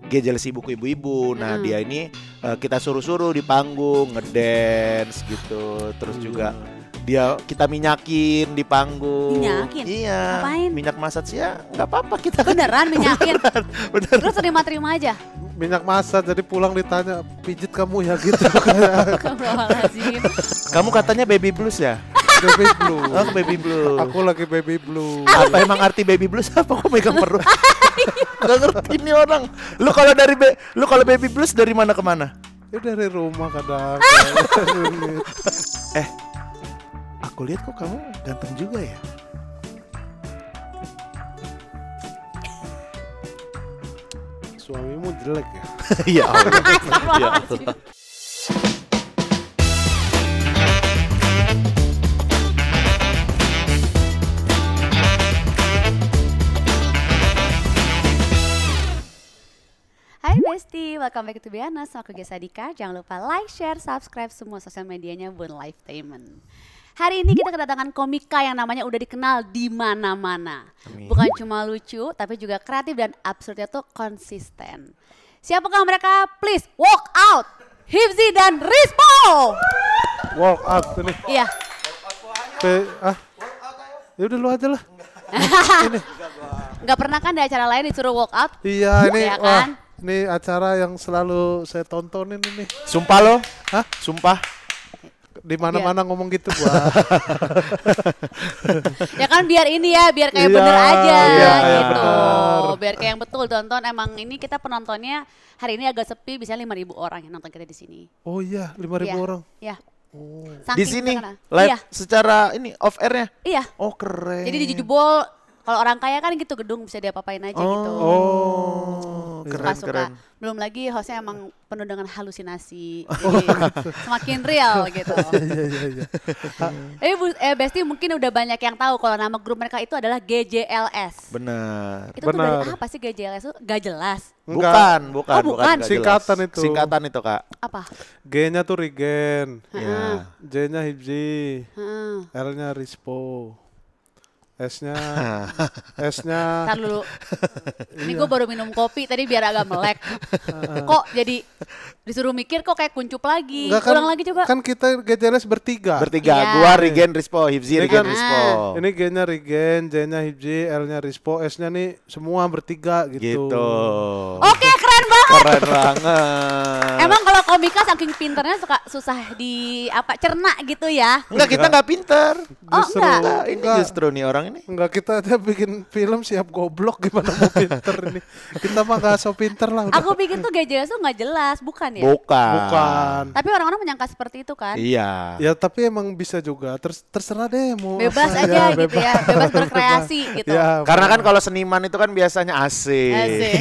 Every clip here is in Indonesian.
Gejelas ibuku ibu-ibu. Nah dia ini kita suruh-suruh di panggung ngedance gitu. Terus juga kita minyakin di panggung. Minyakin? Iya. Ngapain? Minyak massage ya nggak apa-apa kita. Beneran minyakin? Bener. Terus terima-terima aja? Minyak massage, jadi pulang ditanya pijit kamu ya gitu. Astagfirullahaladzim. Kamu katanya baby blues ya? Baby blue. Oh baby blues. Aku lagi baby blue. Apa emang arti baby blues apa? Kok megang perut? Gak ngerti nih orang. Lu kalau baby blues dari mana ke mana? Ya dari rumah kadang. Aku lihat kok kamu ganteng juga ya. Suamimu jelek ya? Ya Allah. Ya Astagfirullahaladzim. Allah. Hai Besti, welcome back to Bianas. Aku Gesa Dika. Jangan lupa like, share, subscribe semua sosial medianya Bun Lifetainment. Hari ini kita kedatangan komika yang namanya udah dikenal di mana-mana. Bukan cuma lucu, tapi juga kreatif dan absurdnya tuh konsisten. Siapakah mereka? Please walk out. Hifzi dan Rispo. Walk out tuh nih. Iya. Ya udah lu aja lah. Gak pernah kan di acara lain disuruh walk out? Iya ini Iya kan? ini acara yang selalu saya tontonin ini. Sumpah lo? Hah? Sumpah? Di mana-mana ngomong gitu gua. Ya kan biar ini ya, biar kayak Iya, bener aja iya, gitu. bener. Biar kayak yang betul tonton. Emang ini kita penontonnya hari ini agak sepi, biasanya 5.000 orang yang nonton kita di sini. Oh iya, 5.000 Iya, orang. Iya. Oh. Saking Di sini terkenal. live Iya, secara ini off airnya. iya. Oh keren. Jadi di jebol, kalau orang kaya kan gitu gedung bisa diapa-apain aja gitu. Oh, keren Suka-suka. keren. Belum lagi hostnya emang penuh dengan halusinasi. Jadi semakin real gitu. Iya. Besti mungkin udah banyak yang tahu kalau nama grup mereka itu adalah GJLS. Benar. Itu tuh dari Benar. apa sih GJLS itu? Gak jelas. Bukan. Oh, bukan. nggak Singkatan jelas. itu. Singkatan itu kak. Apa? G-nya tuh Regen, Ya. J-nya Hibzi, Heeh. L-nya Rispo, S-nya Ntar dulu. Ini gue baru minum kopi tadi biar agak melek. Kok jadi disuruh mikir kok kayak kuncup lagi. Enggak kan, Ulang lagi coba. kan kita GJLS bertiga. Bertiga. Iya. Gua Regen Rispo, Hifzi Ini Regen kan- Rispo. Ini G-nya Regen, J-nya Hibzi, L-nya Rispo, S-nya nih semua bertiga gitu. Gitu. Oke, keren banget. Keren banget. Emang kalau komika saking pinternya suka susah cerna gitu ya. Enggak, kita enggak pinter. Oh, Justru, enggak. Enggak, ini enggak. justru nih orang ini. Enggak, kita aja bikin film siap goblok, gimana mau pinter ini. Kita mah gak so pinter lah udah. Aku pikir tuh GJLS tuh nggak jelas, bukan ya? Bukan. Tapi orang-orang menyangka seperti itu kan. Iya. Ya tapi emang bisa juga, terserah deh mau Bebas apa. aja gitu ya, bebas berkreasi gitu. Ya, Karena kan kalau seniman itu kan biasanya asik. Asik.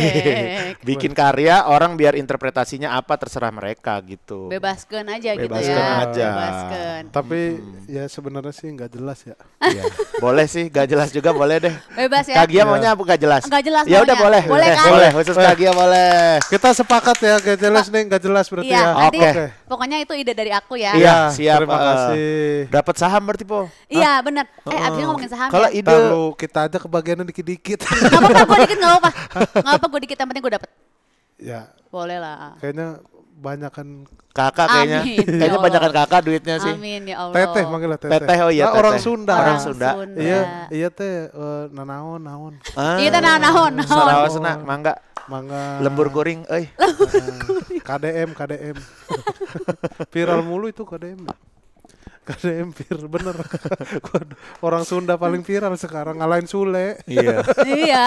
Bikin karya orang biar interpretasinya apa terserah mereka gitu. Bebaskan aja gitu Bebaskan ya. aja. Bebaskan. Tapi ya sebenarnya sih nggak jelas ya. Iya. Boleh sih, gak jelas juga boleh deh. Bebas ya. Kagia maunya apa gak jelas? Nggak jelas Ya udah maunya. boleh. Boleh kan? Boleh, khusus Kagia boleh. Kita sepakat ya, gak jelas nih, nggak jelas berarti Iya, ya. nanti Oke. pokoknya itu ide dari aku ya. Iya, siap. Terima kasih. Dapat saham berarti Po. Iya benar. Abisnya ngomongin saham Kalau ya. ide Lalu kita aja kebagiannya dikit-dikit. Gak apa-apa gue dikit gak apa-apa. Gak apa gue dikit yang penting gue dapet. Ya, Boleh lah. kayaknya banyakan kakak kayaknya. Amin, ya Kayaknya Allah. banyakan kakak duitnya sih. Amin ya Allah. teteh manggilnya teteh. Teteh, oh iya, Nah, orang teteh. Sunda. Orang Sunda. Iya teh naon. Iya, teh naon. Sarawasna, mangga. Mangga. Lembur kuring, euy. KDM. Viral mulu itu KDM. KDM bener. Orang Sunda paling viral sekarang, ngalahin Sule. Iya. Iya.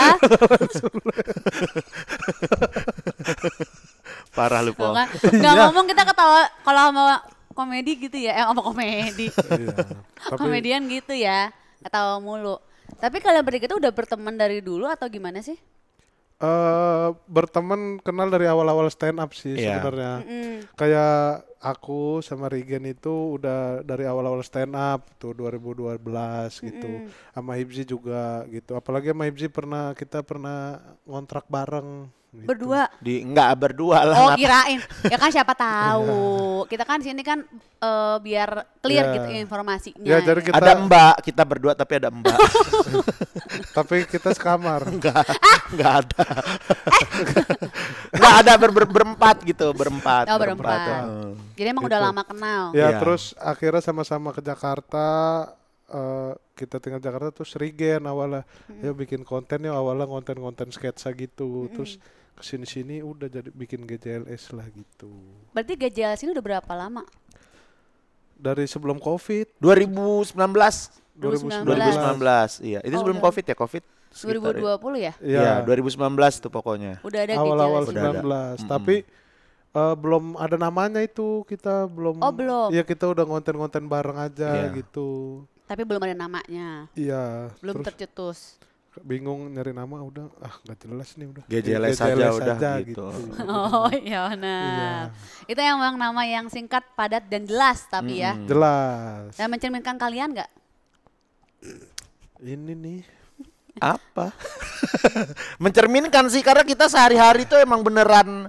Parah lu Po. Gak ngomong kita ketawa kalau sama komedi gitu ya. Sama komedi. Iya. Tapi Komedian gitu ya. Ketawa mulu. Tapi kalian bertiga tuh udah berteman dari dulu atau gimana sih? berteman kenal dari awal-awal stand up sih Iya. sebenarnya. Kayak aku sama Regen itu udah dari awal-awal stand up tuh 2012 gitu. Sama Hibzi juga gitu. Apalagi sama Hibzi kita pernah ngontrak bareng gitu. Berdua. Enggak berdua lah. Oh kirain, ya kan siapa tahu. Kita kan sini kan biar clear gitu informasinya. Ya, jadi kita Ada Mbak, kita berdua tapi ada Mbak. tapi kita sekamar. Enggak ada. Enggak ada berempat gitu, berempat. Oh berempat. Jadi emang udah Gitu. lama kenal. Ya Iya. terus akhirnya sama-sama ke Jakarta. Kita tinggal Jakarta terus Regen awalnya ya bikin konten ya awalnya konten-konten sketsa gitu. Terus kesini-sini udah jadi bikin GJLS lah gitu. Berarti GJLS ini udah berapa lama? Dari sebelum COVID 2019. 2019. Iya. Itu Oh, sebelum udah. Covid ya, Covid. 2020 ya? Iya, 2019 tuh pokoknya. Udah ada awal-awal GJLS. Udah ada. 19 tapi belum ada namanya itu kita belum. Oh, belum. Iya kita udah konten-konten bareng aja Iya. gitu. Tapi belum ada namanya. Iya. Belum terus tercetus. bingung nyari nama udah gak jelas nih udah. GJLS aja udah gitu. Oh iya benar. Itu yang memang nama yang singkat, padat dan jelas tapi ya. Jelas. Dan mencerminkan kalian nggak? Ini nih. Apa? Mencerminkan sih karena kita sehari-hari tuh emang beneran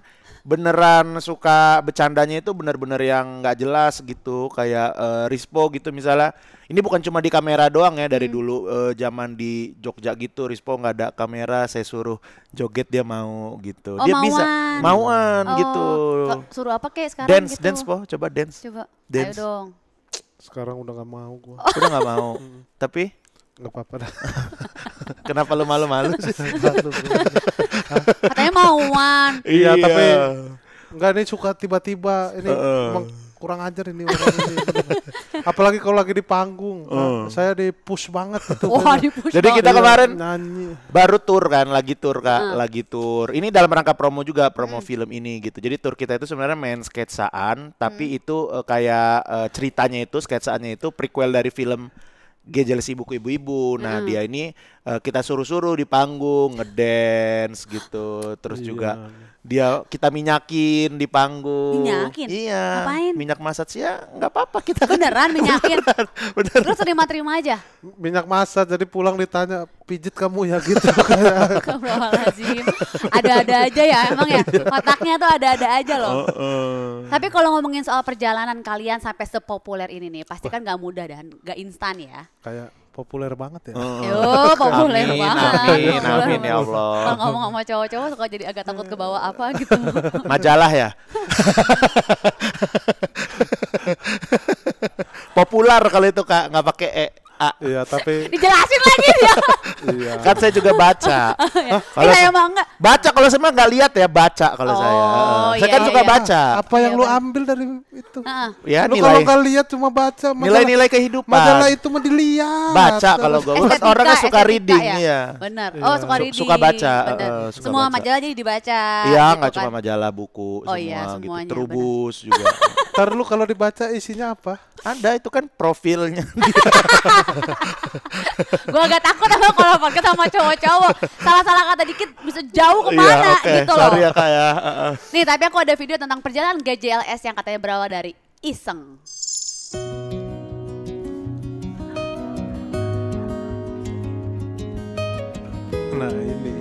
suka bercandanya itu bener-bener yang nggak jelas gitu kayak Rispo gitu misalnya. Ini bukan cuma di kamera doang ya dari dulu zaman di Jogja gitu Rispo nggak ada kamera saya suruh joget dia mau gitu. Oh, Dia bisa mauan Oh, gitu. Suruh apa kayak sekarang Dance gitu? dance po coba dance. Coba. Dance. Ayo dong. Sekarang udah gak mau gua. Udah nggak mau. Tapi Gak apa-apa dah. kenapa lu malu-malu sih? Katanya mauan. Iya tapi enggak ini suka tiba-tiba ini emang kurang ajar ini orang ini. Apalagi kalau lagi di panggung, saya di push banget gitu. Wah di-push Jadi banget. kita kemarin nyanyi. baru tur kan, lagi tur Kak, lagi tur. Ini dalam rangka promo juga, promo film ini gitu. Jadi tur kita itu sebenarnya main sketsaan, tapi itu kayak ceritanya itu, sketsaannya itu prequel dari film GJLS Ibu-Ibu. Nah, dia ini kita suruh-suruh di panggung ngedance gitu. Terus juga kita minyakin di panggung. Minyakin? Iya. Ngapain? Minyak massage ya nggak apa-apa kita. Beneran minyakin? Bener. Terus terima-terima aja? Minyak masa jadi pulang ditanya pijit kamu ya gitu. Astagfirullahaladzim. Ada-ada aja ya emang ya. Otaknya tuh ada-ada aja loh. Tapi kalau ngomongin soal perjalanan kalian sampai sepopuler ini nih, pasti kan gak mudah dan gak instan ya. Kayak populer banget ya. Yo, populer Amin, banget. amin, Populer amin ya banget. Allah. Kalau ngomong sama cowok-cowok suka jadi agak takut ke bawah apa gitu. Majalah ya. Populer kalau itu Kak, nggak pakai A. Iya tapi Dijelasin lagi dia. iya. Kan saya juga baca. Kalau Saya emang enggak. baca kalau saya mah nggak lihat ya baca kalau Oh, saya. Saya iya, kan suka iya. baca. Apa yang Iya, lu bener. ambil dari itu? Heeh. Ya Lu kalau nilai nggak lihat cuma baca nilai-nilai kehidupan. majalah itu mah dilihat. Baca kalau gue kan Estetika, orangnya suka estetika reading ya? ya. Bener. Iya. Oh, suka reading. Suka baca, Bener. suka Semua baca. majalah jadi dibaca. Iya, gitu nggak kan. cuma majalah, buku, Oh semua iya, gitu. semuanya, Trubus juga. Ntar lu kalau dibaca isinya apa? Ada itu kan profilnya. Gue agak takut sama kalau podcast sama cowok-cowok. Salah-salah kata dikit bisa jauh kemana Iya, oke. gitu loh. Sorry ya Kak ya. Nih tapi aku ada video tentang perjalanan GJLS yang katanya berawal dari iseng. Nah ini.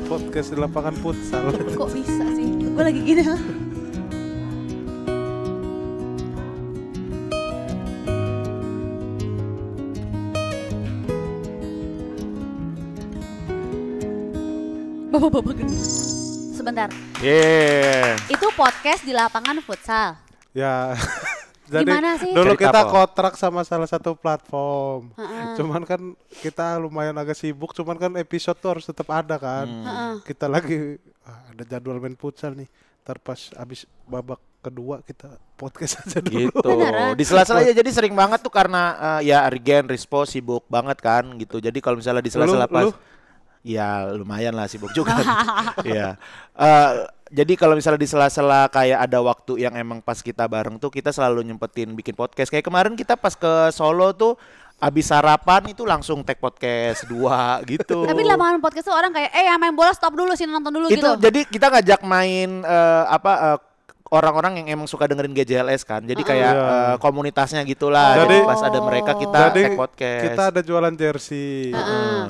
Podcast di lapangan futsal. Kok bisa sih? Gue lagi gini. Bapak-bapak gendut. Sebentar, Yeah. itu podcast di lapangan futsal. Ya. Jadi Gimana sih? dulu Cerita kita apa? kontrak sama salah satu platform. Cuman kan kita lumayan agak sibuk, cuman kan episode tuh harus tetap ada kan. Kita lagi ada jadwal main futsal nih. Ntar pas abis babak kedua kita podcast aja dulu. Gitu. Beneran? Di sela-sela ya jadi sering banget tuh karena ya Regen Rispo sibuk banget kan gitu. Jadi kalau misalnya di sela-sela Lu? pas ya lumayan lah sibuk juga. Iya. Jadi kalau misalnya di sela-sela kayak ada waktu yang emang pas kita bareng tuh kita selalu nyempetin bikin podcast. Kayak kemarin kita pas ke Solo tuh abis sarapan itu langsung tag podcast 2 gitu. Tapi di lapangan podcast tuh orang kayak yang main bola stop dulu sih nonton dulu Itu gitu. jadi kita ngajak main orang-orang yang emang suka dengerin GJLS kan. Jadi kayak komunitasnya gitulah. Jadi pas ada mereka kita tag podcast. Kita ada jualan jersey.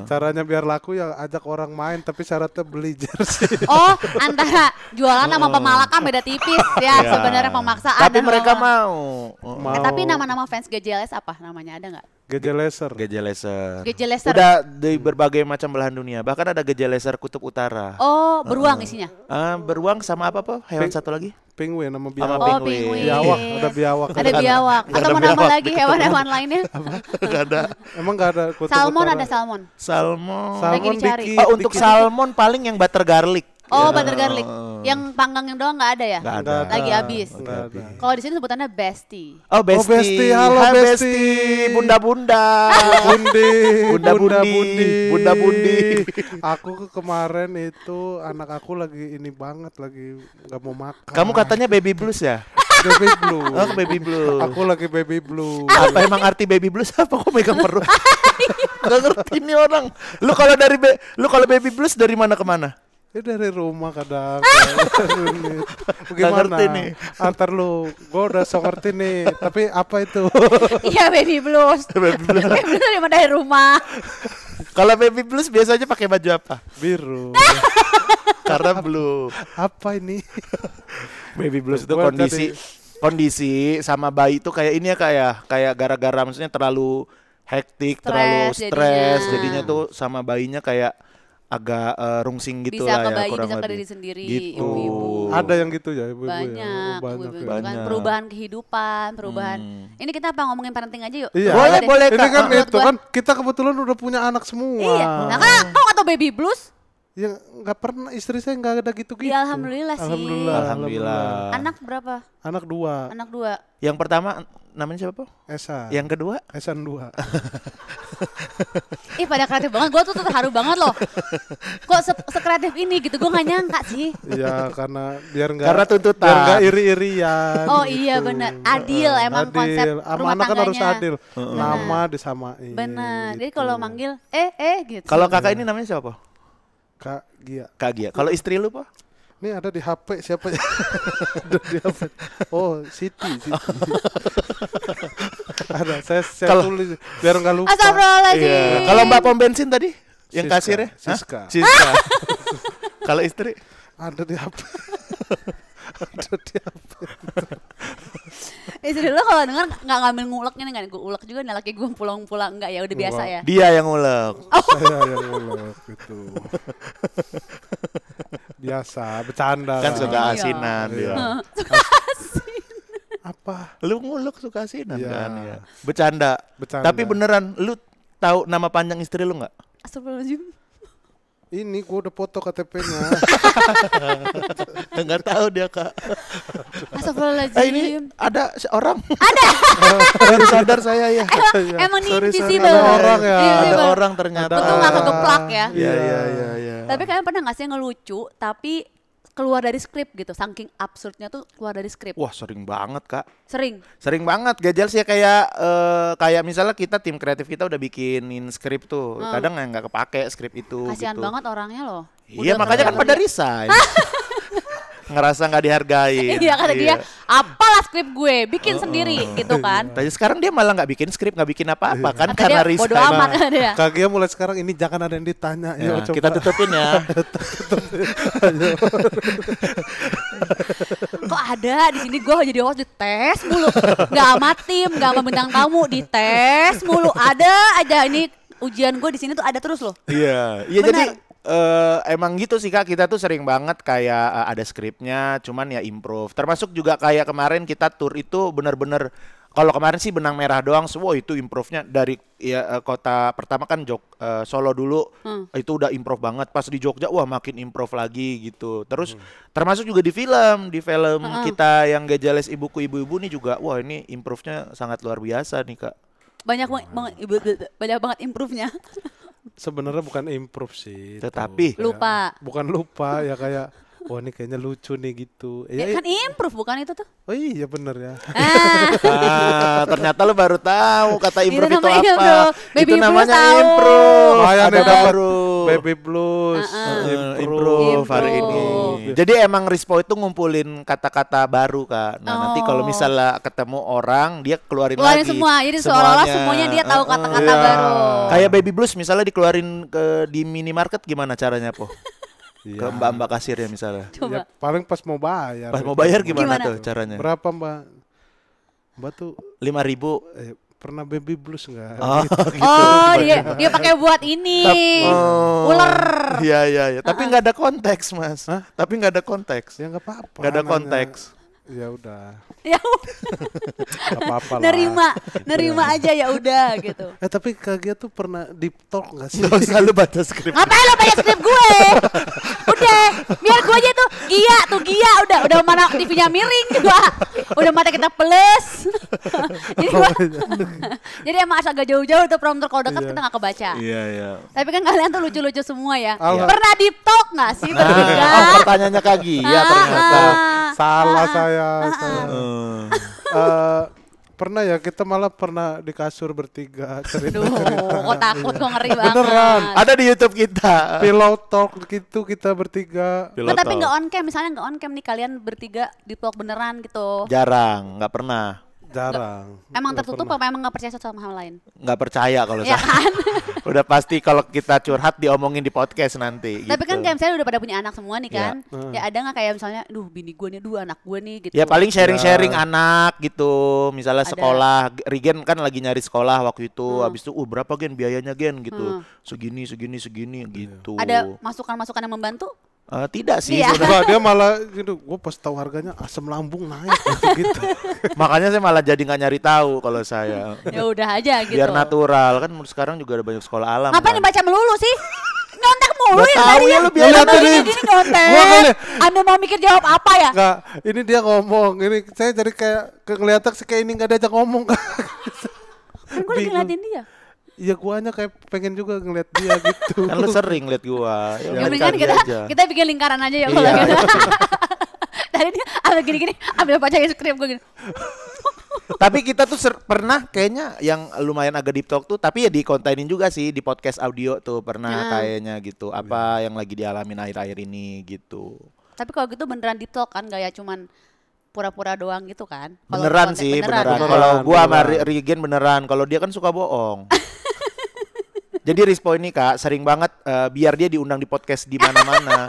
Caranya biar laku ya ajak orang main tapi syaratnya beli jersey. Oh, antara jualan sama pemalakan beda tipis ya sebenarnya pemaksaan. Tapi dan mereka pemalakan. mau. Tapi nama-nama fans GJLS apa namanya ada nggak? GJ GJ GJLeser. Udah di berbagai macam belahan dunia. Bahkan ada GJ Kutub Utara. Oh, beruang isinya. Beruang sama apa po? Hewan satu lagi? Penguin sama Sama biawak. penguin. Biawak, ada biawak. Ada biawak. Nggak Atau ada mau nambah biawak. lagi hewan-hewan lainnya? Gak ada. Emang gak ada kutub Salmon utara? ada salmon. Salmon. Lagi dicari. dikit, Oh, untuk dikit. salmon paling yang butter garlic. Oh, butter garlic. Yang panggang yang doang nggak ada ya? Nggak ada. Lagi habis. Nggak ada. Kalau di sini sebutannya bestie. Oh, Besti. Besti, halo, Hai, Besti. Bunda-bunda. Bundi, Bunda-bundi. Bunda-bundi. Aku kemarin itu anak aku lagi ini banget, lagi nggak mau makan. Kamu katanya baby blues ya? baby blue. Oh, baby blues. Aku lagi baby blue. Apa emang arti baby blues apa? Kok megang perut? Gak ngerti nih orang. Lu kalau baby blues dari mana ke mana? Ya dari rumah kadang. Nggak ngerti nih. Antar lu, gua udah so ngerti nih. Tapi apa itu? Iya baby blues. Baby blues dari rumah. Kalau baby blues biasanya pakai baju apa? Biru. Karena blue. Apa ini? Baby blues itu Gua kondisi sama bayi itu kayak ini ya kayak gara-gara maksudnya terlalu hektik, terlalu stres, jadinya tuh sama bayinya kayak agak rungsing gitu Bisa lah ke ya bayi, kurang bisa ke lebih. diri sendiri, Gitu. ibu-ibu. Ada yang gitu ya ibu-ibu Banyak, ya? Oh, ibu-ibu ya. kan Banyak. perubahan kehidupan, perubahan. Ini kita apa ngomongin parenting aja yuk? Iya. Boleh, deh. boleh. Ini kan Menurut itu gua. kan kita kebetulan udah punya anak semua. Iya. Nah, kok nggak tau baby blues? Ya nggak pernah, istri saya nggak ada gitu-gitu. Ya, alhamdulillah sih. Alhamdulillah. Anak berapa? Anak 2. Anak 2. Yang pertama namanya siapa, Po? Esa. Yang kedua? Esan 2. Ih pada kreatif banget, gue tuh terharu banget loh. Kok sekreatif ini gitu, gue gak nyangka sih. Iya karena Karena tuntutan. biar nggak iri-irian. Oh gitu. iya benar, adil emang konsep Sama rumah anak kan harus tangganya. adil. Nama disamain. Benar, jadi gitu. kalau manggil gitu. Kalau kakak ini namanya siapa, Po? Kak Gia. Kak Gia. Kalau istri lu, Po? Ini ada di HP siapa ya? Ada di HP. Oh, Siti. Ada, saya tulis biar nggak lupa. Astagfirullahaladzim. Kalau Mbak pom bensin tadi yang Siska. kasirnya? Hah? Siska. Siska. Kalau istri? Ada di HP. Ada di HP. Istri lo kalau denger nggak ngambil nguleknya nih, nggak gue ulek juga nih laki gue pulang-pulang enggak ya udah biasa ya. Dia yang ngulek. Saya yang ngulek gitu. Biasa, bercanda. Kan suka Iya. asinan dia. Apa? Lu ngulek suka asinan Iya. kan ya. Bercanda. Bercanda. Tapi beneran lu tahu nama panjang istri lu nggak? Astagfirullahaladzim. Ini gua udah foto KTP-nya. Enggak tahu dia, Kak. Astagfirullahaladzim. Ini ada seorang. Ada. Baru sadar saya ya. Emang nih Sorry, invisible. ada orang ya. Ada Invisible. orang ternyata. Betul nggak kegeplak ya. Iya, iya. Tapi kalian pernah nggak sih ngelucu tapi keluar dari skrip gitu, saking absurdnya tuh keluar dari skrip. Wah, sering banget, Kak. Sering. Banget. Gajal sih kayak misalnya kita tim kreatif kita udah bikinin skrip tuh. Kadang nggak kepake skrip itu Kasihan gitu. banget orangnya loh. Iya, Udah makanya kan kerja. pada resign. Ngerasa nggak dihargai. Iya kata dia, apalah skrip gue, bikin sendiri gitu kan. Tapi sekarang dia malah nggak bikin skrip, nggak bikin apa-apa kan Kata karena dia, bodo resign. amat kata dia. Kak Gia mulai sekarang ini jangan ada yang ditanya. Ya, Yuk, coba. kita tutupin ya. Kok ada di sini gue jadi host dites mulu, nggak sama tim, nggak sama bintang tamu, dites mulu. Ada aja ini ujian gue di sini tuh ada terus loh. Iya, Benar. jadi emang gitu sih Kak, kita tuh sering banget kayak ada skripnya, cuman ya improve. Termasuk juga kayak kemarin kita tour itu bener-bener, kalau kemarin sih benang merah doang, semua itu improve-nya dari kota pertama kan Solo dulu, itu udah improve banget. Pas di Jogja, wah makin improve lagi gitu. Terus termasuk juga di film kita yang Gajales Ibuku Ibu-Ibu nih juga, wah ini improve-nya sangat luar biasa nih Kak. Banyak banget improve-nya. Sebenarnya bukan improve sih. Tetapi Bukan lupa ya kayak wah ini kayaknya lucu nih gitu. Ya kan improve bukan itu tuh? Oh iya bener ya. Ternyata lu baru tahu kata improve itu namanya apa. improve. Baby Itu blues namanya tahu. improve. Lumayan Ada ya dapat baru. Baby blues, Improve hari ini. Improve. Jadi emang Rispo itu ngumpulin kata-kata baru Kak. Nah nanti kalau misalnya ketemu orang dia keluarin lagi semua. Jadi seolah-olah semuanya dia tahu kata-kata Iya. baru. Kayak Baby Blues misalnya dikeluarin di minimarket gimana caranya Po? Ke Iya. mbak-mbak kasir ya misalnya. Coba. Ya, paling pas mau bayar. Pas mau bayar gimana Gimana? tuh caranya? Berapa Mbak? Mbak tuh 5.000. pernah baby blues nggak? Oh, gitu. Oh, dia pakai buat ini. Ular. Iya iya iya. Tapi nggak ada konteks Mas. Hah? Tapi nggak ada konteks. Ya nggak apa-apa. Nggak ada namanya. konteks. Ya udah, Ya nggak apa-apa lah. nerima aja ya udah gitu. Tapi Kak tuh pernah deep talk nggak sih? Gak usah lu baca skrip. Ngapain lo baca skrip gue? Udah, biar gue aja tuh Gia udah mana TV-nya miring juga. Udah mata kita plus. Jadi emang agak jauh-jauh tuh prompter, kalau dekat kita nggak kebaca. Iya iya. Tapi kan kalian tuh lucu-lucu semua ya. Alhamdulillah. Pernah deep talk nggak sih bertiga? Oh, pertanyaannya Kak Gia ternyata. Salah saya. Hmm. Pernah ya, kita malah pernah di kasur bertiga cerita. Duh, kok takut, kok ngeri banget. Beneran. Ada di YouTube kita. Pillow talk gitu kita bertiga. Pilot Tapi talk. nggak on cam, misalnya nggak on cam nih kalian bertiga deep talk beneran gitu. Jarang, nggak pernah. Jarang. Emang Nggak tertutup pernah. apa emang nggak percaya satu sama hal lain? Nggak percaya kalau Ya saya. kan? Udah pasti kalau kita curhat diomongin di podcast nanti. Tapi kan gitu. kayak misalnya udah pada punya anak semua nih kan. Ya. Ya ada nggak kayak misalnya, duh bini gue nih, duh anak gue nih gitu. Ya paling sharing-sharing anak gitu. Misalnya Ada. sekolah, Rigen kan lagi nyari sekolah waktu itu. Habis itu, berapa Gen biayanya Gen gitu. Segini gitu. Ada masukan-masukan yang membantu? Tidak sih Iya. sebenarnya. Enggak, dia malah gitu. Gue pas tahu harganya asam lambung naik gitu. Makanya saya malah jadi nggak nyari tahu kalau saya. Ya udah aja gitu. Biar natural kan sekarang juga ada banyak sekolah alam. Ngapain kan. dibaca melulu sih? Nyontek mulu Nggak ya tahu tadi ya, ya. lu biarin Udah aja. gini nyontek. Gua kali- Anda mau mikir jawab apa ya? Enggak, ini dia ngomong. Ini saya jadi kayak kelihatan sih kayak ini enggak diajak ngomong. Kan gue lagi bingung. ngeliatin dia. Iya, guanya kayak pengen juga ngeliat dia gitu. Kan lu sering liat gua. Ya liat mendingan kali kita aja. kita bikin lingkaran aja ya kalau Iya. gitu. Tadi dia ambil gini-gini, ambil bacain skrip gue gini. Tapi kita tuh pernah kayaknya yang lumayan agak deep talk tuh, tapi ya dikontenin juga sih di podcast audio tuh pernah kayaknya gitu. Apa yang lagi dialamin akhir-akhir ini gitu. Tapi kalau gitu beneran deep talk kan, gak ya cuman pura-pura doang gitu kan? Kalau Beneran konteks sih, beneran. kan? Kalau gua sama beneran. Rigen beneran, kalau dia kan suka bohong. Jadi Rispo ini Kak sering banget biar dia diundang di podcast di mana-mana.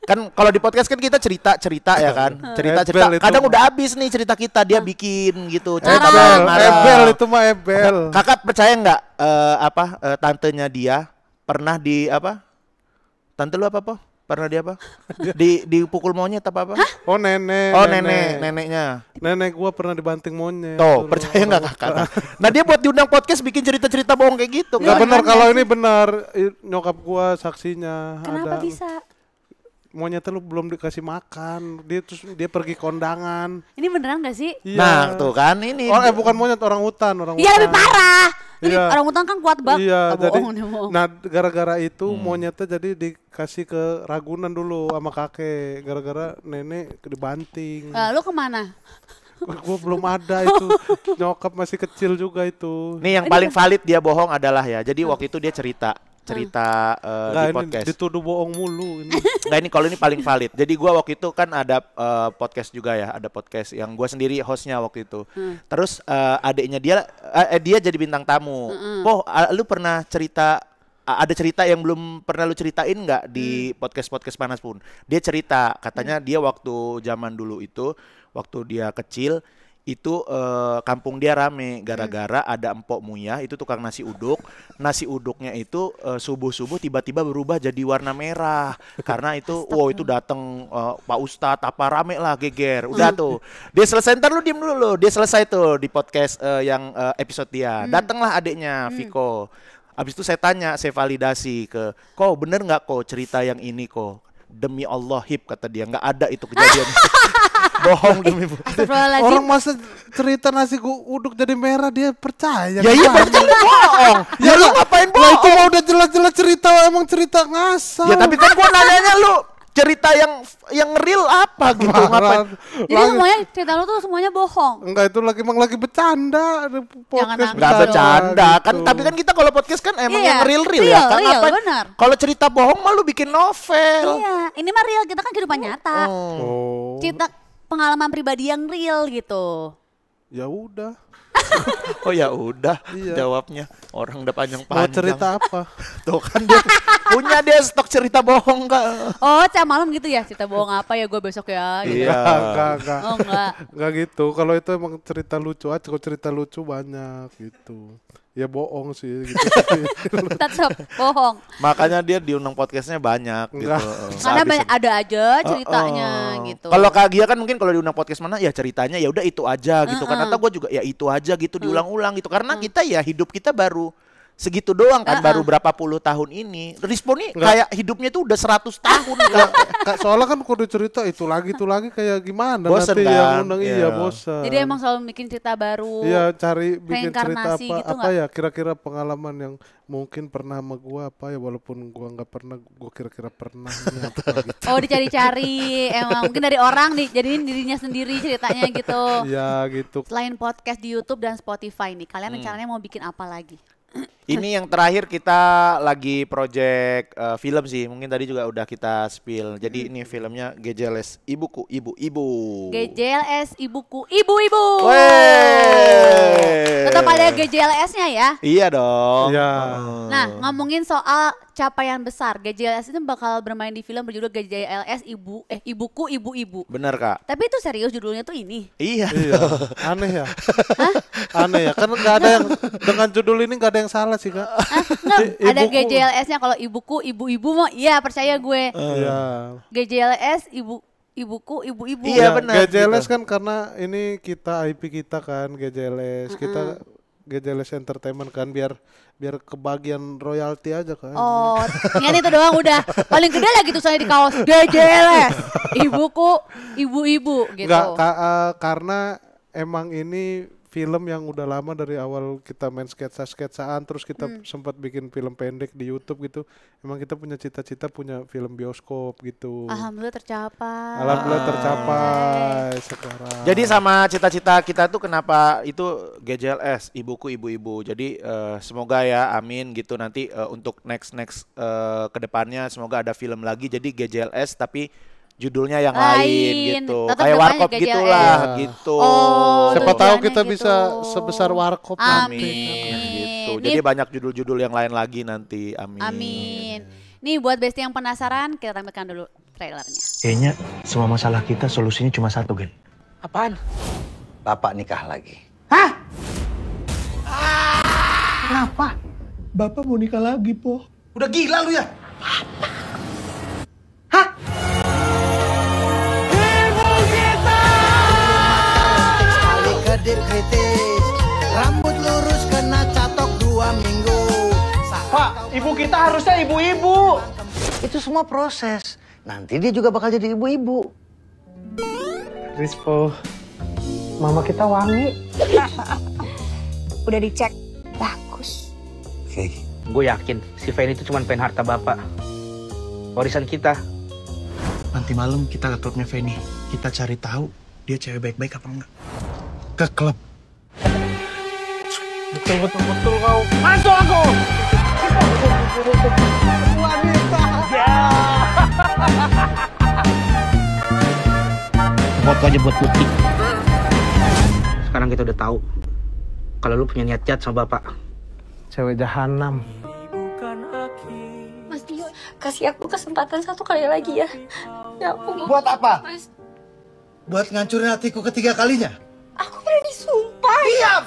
Kan kalau di podcast kan kita cerita ya kan, cerita Ebel itu kadang mah. udah habis nih cerita kita, dia bikin gitu Ebel itu mah ebel. Kakak percaya nggak tantenya dia pernah di apa, tante lu apa pernah di apa dipukul monyet apa Oh nenek. oh neneknya Nenek gua pernah dibanting monyet. tuh dulu. percaya nggak kakak? Nah dia buat diundang podcast bikin cerita-cerita bohong kayak gitu Nggak kan. benar, kalau ini benar. Nyokap gua saksinya. Kenapa ada bisa? monyetnya lu belum dikasih makan, dia pergi kondangan. Ini beneran gak sih? Iya. Nah tuh kan ini Bukan monyet, orang hutan. Iya lebih parah. Lebih, Iya. orang hutan kan kuat banget. Iya, jadi Dia bohong. nah gara-gara itu monyetnya jadi dikasih ke Ragunan dulu sama kakek, gara-gara nenek dibanting. Lu kemana? Gua belum ada itu, nyokap masih kecil juga itu. nih yang paling valid dia bohong adalah ya, jadi waktu itu dia cerita Nggak, di ini podcast. dituduh bohong mulu ini. Nggak, ini kalau ini paling valid. Jadi gua waktu itu kan ada podcast juga ya, ada podcast yang gua sendiri hostnya waktu itu. Terus adiknya dia jadi bintang tamu. Lu pernah cerita ada cerita yang belum pernah lu ceritain nggak di podcast panas pun? Dia cerita, katanya dia waktu zaman dulu itu, waktu dia kecil itu kampung dia rame gara-gara ada empok Muya itu tukang nasi uduk. Nasi uduknya itu subuh-subuh tiba-tiba berubah jadi warna merah karena itu itu datang Pak Ustadz apa rame lah geger. Udah tuh dia selesai, ntar lu diem dulu, dia selesai tuh di podcast yang episode dia. Datanglah adiknya Viko. Abis itu saya tanya, saya validasi ke kok bener nggak kok cerita yang ini kok. Demi Allah Hip, kata dia, nggak ada itu kejadian. Bohong demi Astagfirullahaladzim. Orang masa cerita nasi uduk jadi merah dia percaya. Ya iya berarti lu bohong. Ya lu nggak? ngapain Lah itu bohong? mah udah jelas-jelas cerita, emang cerita ngasal. Ya tapi kan gua nanyanya lu cerita yang real apa gitu ngapain? Jadi semuanya cerita lu tuh semuanya bohong. Enggak, itu emang lagi bercanda podcast. Enggak bercanda gitu. kan, tapi kan kita kalau podcast kan emang Iya, yang real real, ya kan. real, Ngapain? benar. Kalau cerita bohong mah lu bikin novel. Iya, ini mah real, kita kan kehidupan nyata. Oh. Cerita pengalaman pribadi yang real gitu. Ya udah. Oh ya udah, Iya. jawabnya orang udah Mau panjang-panjang. cerita apa? Tuh kan dia punya dia stok cerita bohong Kak. Oh, tiap malam gitu ya, cerita bohong apa ya gue besok ya gitu. Iya. Enggak. Oh enggak. Enggak gitu. Kalau itu emang cerita lucu aja, kalau cerita lucu banyak gitu. Ya bohong sih gitu. Tetap bohong. Makanya dia diundang podcastnya banyak gitu. Enggak. Karena Sehabis- ada aja ceritanya gitu. Kalau Kak Gia kan mungkin kalau diundang podcast mana ya ceritanya ya udah itu aja gitu kan. Atau gue juga ya itu aja gitu diulang-ulang gitu. Karena kita ya hidup kita baru segitu doang kan, baru berapa puluh tahun ini. Rizpon nih kayak hidupnya tuh udah 100 tahun Kak. Kak, soalnya kan kudu cerita itu lagi kayak gimana Bosen nanti kan? yang undang Iya. iya bosan. Jadi emang selalu bikin cerita baru. Iya, cari bikin cerita reinkarnasi apa gitu apa ya kira-kira pengalaman yang mungkin pernah sama gua apa ya, walaupun gua nggak pernah, gua kira-kira pernah nih apa gitu. Oh, dicari-cari. Emang mungkin dari orang jadiin dirinya sendiri ceritanya gitu. Ya gitu. Selain podcast di YouTube dan Spotify nih, kalian rencananya mau bikin apa lagi? Ini yang terakhir kita lagi project film sih. Mungkin tadi juga udah kita spill. Jadi ini filmnya GJLS Ibuku Ibu-Ibu. GJLS Ibuku Ibu-Ibu. Wey. Tetap ada GJLS-nya ya. Iya dong. Iya. Nah, ngomongin soal capaian besar, GJLS itu bakal bermain di film berjudul GJLS Ibuku Ibu-Ibu. Bener Kak. Tapi itu serius judulnya tuh ini. Iya. Iya. Aneh ya. Aneh ya. Kan nggak ada yang dengan judul ini nggak ada yang salah sih Kak. Nggak, ada Ibuku. GJLS-nya. Kalau Ibuku Ibu-Ibu mau, iya percaya gue. Iya. GJLS Ibuku Ibu-Ibu. Iya, benar, GJLS gitu. kan karena ini kita IP kita kan GJLS. Kita GJLS Entertainment kan biar kebagian royalti aja kan. Oh, ingat itu doang udah. Paling gede lagi tulisannya di kaos GJLS. Ibuku Ibu-Ibu gitu. Enggak, karena emang ini film yang udah lama dari awal kita main sketsa-sketsaan, terus kita sempat bikin film pendek di YouTube gitu. Emang kita punya cita-cita punya film bioskop gitu. Alhamdulillah tercapai. Alhamdulillah tercapai sekarang. Jadi sama cita-cita kita tuh kenapa itu GJLS Ibuku Ibu-Ibu. Jadi semoga ya amin gitu nanti untuk next kedepannya semoga ada film lagi. Jadi GJLS tapi judulnya yang lain gitu. Tetap Kayak depannya Warkop GJLS. gitulah Ya. gitu. Oh, siapa tahu tujuannya kita gitu. bisa sebesar Warkop nanti. Amin gitu. Ini- Jadi banyak judul-judul yang lain lagi nanti. Amin. Amin. Nih buat Besti yang penasaran, kita tampilkan dulu trailernya. Kayaknya semua masalah kita solusinya cuma satu, Gen. Apaan? Bapak nikah lagi. Kenapa? Bapak mau nikah lagi, Po. Udah gila lu ya? Sekali kedip kritis, rambut lurus kena catok 2 minggu. Pak, ibu kita harusnya ibu-ibu. Itu semua proses. Nanti dia juga bakal jadi ibu-ibu. Rispo, mama kita wangi. Udah dicek, bagus. Oke. Gue yakin si Feni itu cuma pengen harta bapak. Warisan kita. Nanti malam kita ke klubnya Feni. Kita cari tahu dia cewek baik-baik apa enggak. Ke klub. Betul kau. Masuk aku. Foto aja buat bukti. Sekarang kita udah tahu kalau lu punya niat jahat sama bapak. Cewek jahanam. Mas Dio, kasih aku kesempatan 1 kali lagi ya. Ya aku mau. Buat apa? Mas, Buat ngancurin hatiku ketiga kalinya? aku pernah disumpah. Diam!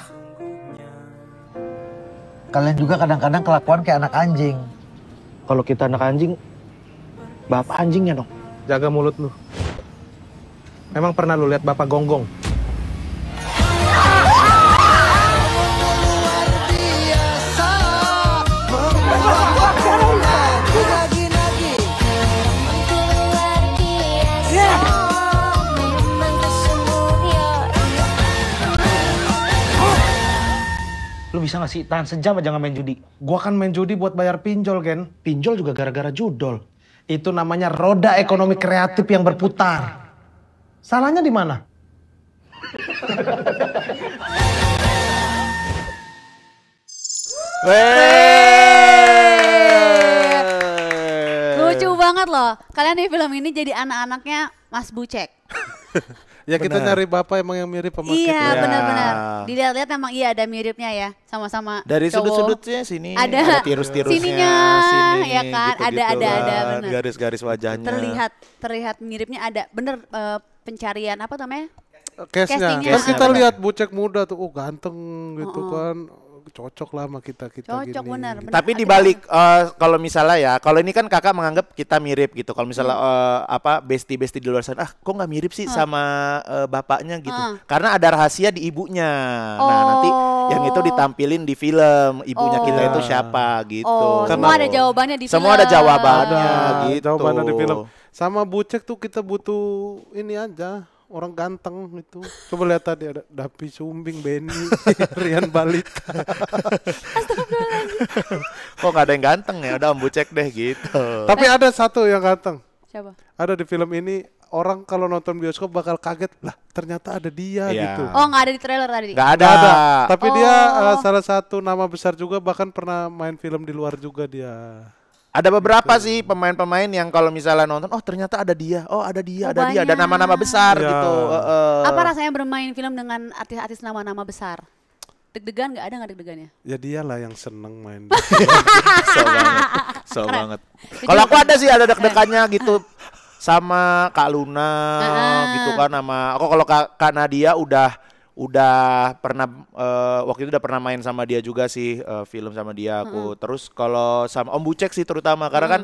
Kalian juga kadang-kadang kelakuan kayak anak anjing. Kalau kita anak anjing, bapak anjingnya dong. Jaga mulut lu. Emang pernah lu lihat bapak gonggong? Lu bisa nggak sih tahan sejam aja nggak main judi? Gua kan main judi buat bayar pinjol, Gen. Pinjol juga gara-gara judol. Itu namanya roda ekonomi kreatif yang berputar. Salahnya di mana? Lucu banget loh. Kalian di film ini jadi anak-anaknya Mas Bucek. Ya kita Bener. nyari bapak emang yang mirip sama Iya kita. benar-benar. Dilihat-lihat emang iya ada miripnya ya, sama-sama. Dari cowok. sudut-sudutnya sini Ada tirus-tirusnya, sininya, sini, ya kan? Ada, kan. bener. Garis-garis wajahnya. Terlihat miripnya ada. Bener pencarian apa namanya? Case-nya. Castingnya. Kan kita Bener. lihat Bucek muda tuh, ganteng gitu kan. Cocok lah sama kita Cocok gini. bener. Tapi dibalik kalau misalnya ya, kalau ini kan kakak menganggap kita mirip gitu. Kalau misalnya bestie di luar sana, kok nggak mirip sih sama bapaknya gitu. Karena ada rahasia di ibunya. Nah nanti yang itu ditampilin di film ibunya kita itu siapa gitu. Oh, semua ada jawabannya di film. Semua ada jawabannya Ada gitu. jawabannya di film. Sama Bucek tuh kita butuh ini aja. Orang ganteng itu. Coba lihat tadi ada Dapi Sumbing, Benny, Rian Balita. Kok nggak ada yang ganteng ya? Udah Om Bucek deh gitu. Tapi ada satu yang ganteng. Siapa? Ada di film ini, orang kalau nonton bioskop bakal kaget, lah ternyata ada dia Iya. gitu. Oh nggak ada di trailer tadi. Nggak ada. Nggak ada. Tapi dia Oh. salah satu nama besar juga, bahkan pernah main film di luar juga dia. Ada beberapa sih pemain-pemain yang kalau misalnya nonton, oh ternyata ada dia, ada dia, ada dia, ada banyak. nama-nama besar Iya. gitu. Apa rasanya bermain film dengan artis-artis nama-nama besar? Deg-degan nggak? Ada nggak deg-degannya? Ya dialah yang seneng main. So banget, so banget. Kalau aku ada sih ada deg-degannya gitu sama Kak Luna gitu kan, sama aku kalau Kak Nadia udah pernah waktu itu udah pernah main sama dia juga sih, film sama dia aku. Terus kalau sama Om Bucek sih terutama karena kan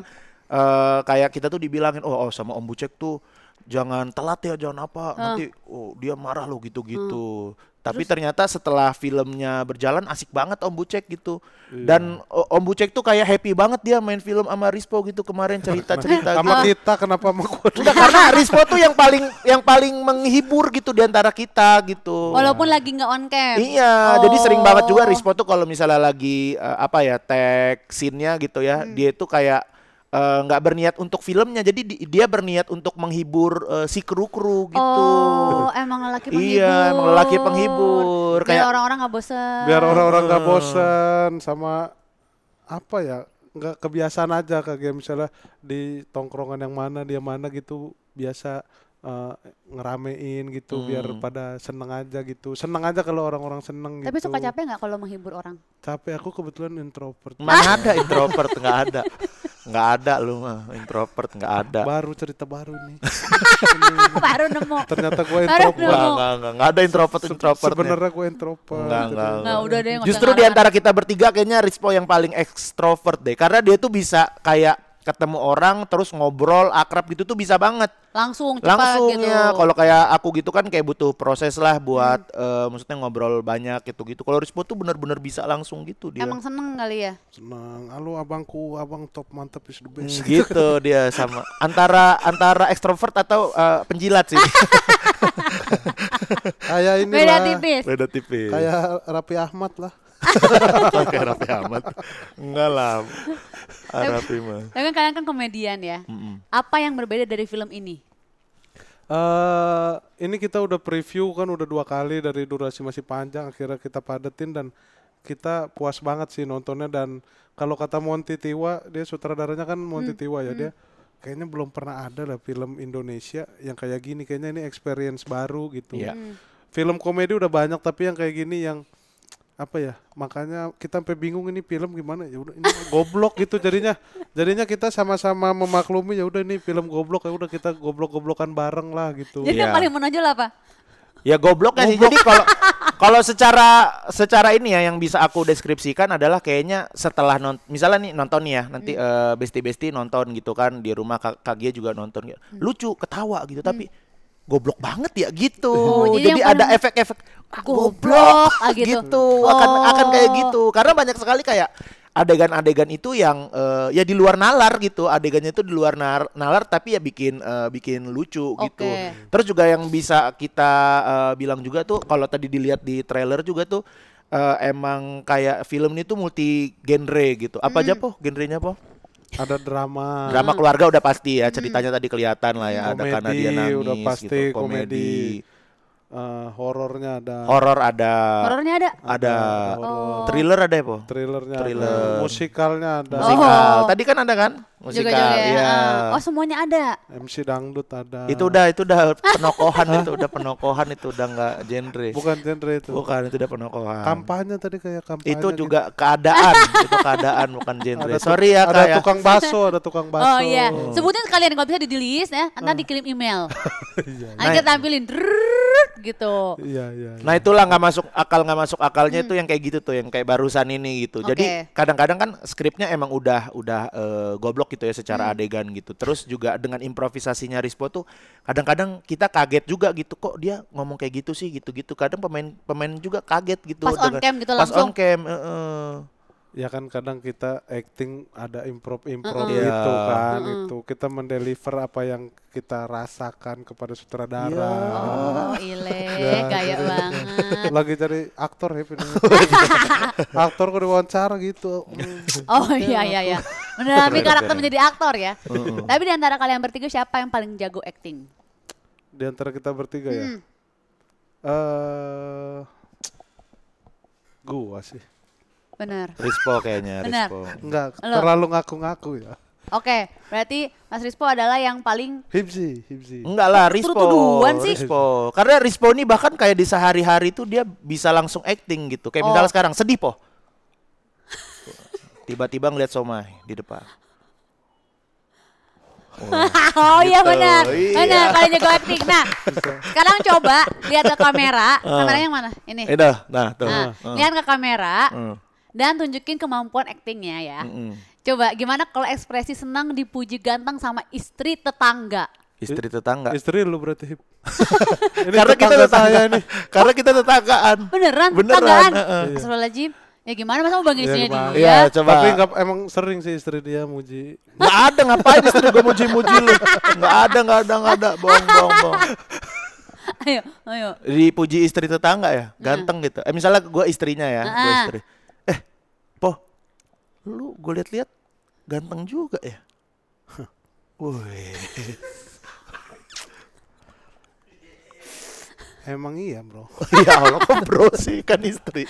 kayak kita tuh dibilangin oh sama Om Bucek tuh jangan telat ya, jangan apa nanti dia marah lo gitu-gitu. Tapi ternyata setelah filmnya berjalan asik banget Om Bucek gitu. Dan Om Bucek tuh kayak happy banget dia main film sama Rispo gitu kemarin cerita-cerita Sama gitu. kita kenapa sama gua? Udah karena Rispo tuh yang paling menghibur gitu di antara kita gitu. Walaupun lagi nggak on cam. Iya, jadi sering banget juga Rispo tuh kalau misalnya lagi tag scene-nya gitu ya, dia tuh kayak nggak berniat untuk filmnya, jadi dia berniat untuk menghibur si kru-kru gitu. Oh, emang lelaki penghibur. Iya, emang lelaki penghibur. Biar Kayak orang-orang nggak bosen. Biar orang-orang nggak bosan sama apa ya, nggak kebiasaan aja kayak misalnya di tongkrongan yang mana dia mana gitu biasa ngeramein gitu biar pada seneng aja gitu. Seneng aja kalau orang-orang seneng Tapi gitu. suka capek nggak kalau menghibur orang? Capek, aku kebetulan introvert. mana ada introvert, nggak ada. Nggak ada lu mah introvert, nggak ada. Baru cerita baru nih. Baru nemu. Ternyata gue Baru introvert. Nggak ada introvert. Sebenarnya gue introvert. Enggak. Nggak udah deh. nggak usah Justru di ngarang. antara kita bertiga kayaknya Rispo yang paling ekstrovert deh. Karena dia tuh bisa kayak ketemu orang terus ngobrol akrab gitu tuh bisa banget. langsung cepat Langsung gitu. ya. Kalau kayak aku gitu kan kayak butuh proses lah buat maksudnya ngobrol banyak gitu-gitu. Kalau Rispo tuh bener-bener bisa langsung gitu dia. Emang seneng kali ya. Senang. Halo abangku, abang top mantap is the best. Gitu dia sama antara ekstrovert atau penjilat sih. Kayak ini Beda lah. tipis. Beda tipis. Kayak Raffi Ahmad lah. Kayak Raffi Ahmad. Enggak lah. Raffi mah. Tapi kan kalian kan komedian ya. Apa yang berbeda dari film ini? Ini kita udah preview kan udah 2 kali, dari durasi masih panjang akhirnya kita padetin dan kita puas banget sih nontonnya. Dan kalau kata Monty Tiwa, dia sutradaranya kan Monty Tiwa ya, dia kayaknya belum pernah ada lah film Indonesia yang kayak gini, kayaknya ini experience baru gitu. Iya. Film komedi udah banyak tapi yang kayak gini yang apa ya, makanya kita sampai bingung ini film gimana, ya udah ini goblok gitu jadinya kita sama-sama memaklumi, ya udah ini film goblok, ya udah kita goblok-goblokan bareng lah gitu. Jadi Iya. yang paling menonjol apa? Ya gobloknya sih. Jadi kalau secara ini ya yang bisa aku deskripsikan adalah kayaknya setelah misalnya nih nonton nih ya nanti besti-besti nonton gitu kan di rumah, Kak Gia juga nonton gitu. Lucu, ketawa gitu tapi goblok banget ya gitu. Oh, jadi jadi yang ada paling efek-efek goblok, gitu. gitu. Akan kayak gitu. Karena banyak sekali kayak adegan-adegan itu yang ya di luar nalar gitu. Adegannya itu di luar nalar tapi ya bikin lucu gitu. Oke. Terus juga yang bisa kita bilang juga tuh kalau tadi dilihat di trailer juga tuh emang kayak film ini tuh multi genre gitu. Apa aja po genrenya po? Ada drama. Drama keluarga udah pasti ya, ceritanya tadi kelihatan lah ya, ada karena dia Komedi nangis udah pasti, gitu, komedi. Horornya ada. horor ada. Horornya ada? Ada. horor. Thriller ada ya, Po? Thrillernya Thriller. ada. Musikalnya ada. Musikal. Oh. Tadi kan ada kan? Musikal. Juga Iya. Oh semuanya ada. MC dangdut ada. Itu udah penokohan itu udah nggak genre. Bukan genre itu. Bukan, itu udah penokohan. Kampanye tadi kayak kampanye. Itu gitu. juga keadaan, itu keadaan bukan genre. Ada Sorry ya ada Kak ya. tukang bakso, ada tukang bakso. Oh iya, sebutin sekalian kalau bisa di-list ya, nanti dikirim email. Nanti kita tampilin gitu. Iya, iya. Nah itulah nggak masuk akalnya itu yang kayak gitu tuh, yang kayak barusan ini gitu. Jadi kadang-kadang kan skripnya emang udah goblok gitu ya secara adegan gitu. Terus juga dengan improvisasinya Rispo tuh kadang-kadang kita kaget juga gitu, kok dia ngomong kayak gitu sih gitu-gitu. Kadang pemain juga kaget gitu. Pas on cam gitu pas langsung. on cam. Ya kan kadang kita acting ada improv Iya. gitu kan, itu kita mendeliver apa yang kita rasakan kepada sutradara. Oh ile, Ya, gaya jadi- banget. Lagi cari aktor ya, aktor ke diwawancara gitu. Oh iya. Mendalami karakter menjadi aktor ya. Tapi di antara kalian bertiga siapa yang paling jago acting? Di antara kita bertiga ya. Gua sih. Benar. Rispo kayaknya, Benar. Rispo. Enggak Lo. terlalu ngaku-ngaku ya. Oke, berarti Mas Rispo adalah yang paling Hipsi. Enggak lah, Rispo. Tuduhan sih. Rispo. Karena Rispo ini bahkan kayak di sehari-hari tuh dia bisa langsung acting gitu. Kayak misalnya sekarang sedih, Po. Tiba-tiba ngeliat Somai di depan. Oh iya benar. Iya. Benar, paling jago acting. Nah, sekarang coba lihat ke kamera. Kameranya yang mana? Ini. Nah tuh. Nah, lihat ke kamera Hmm. dan tunjukin kemampuan actingnya ya. Coba gimana kalau ekspresi senang dipuji ganteng sama istri tetangga? Istri tetangga. Istri lu berarti Hip. Ini Karena kita tetangga tetangga saya nih. Karena kita tetanggaan. Beneran? Beneran, Tetanggaan? heeh. Astagfirullahaladzim. Ya gimana masa mau bagi Ya, istrinya gimana? dia? Iya, coba. Tapi emang sering sih istri dia muji. Nggak ada, ngapain istri gue muji-muji lu? Nggak ada. Bohong. Ayo. Dipuji istri tetangga ya, ganteng gitu. Misalnya gue istrinya ya, gue istri. Po, lu gue lihat-lihat ganteng juga ya. Wih. Emang iya, Bro. Ya Allah, kok bro sih, kan istri.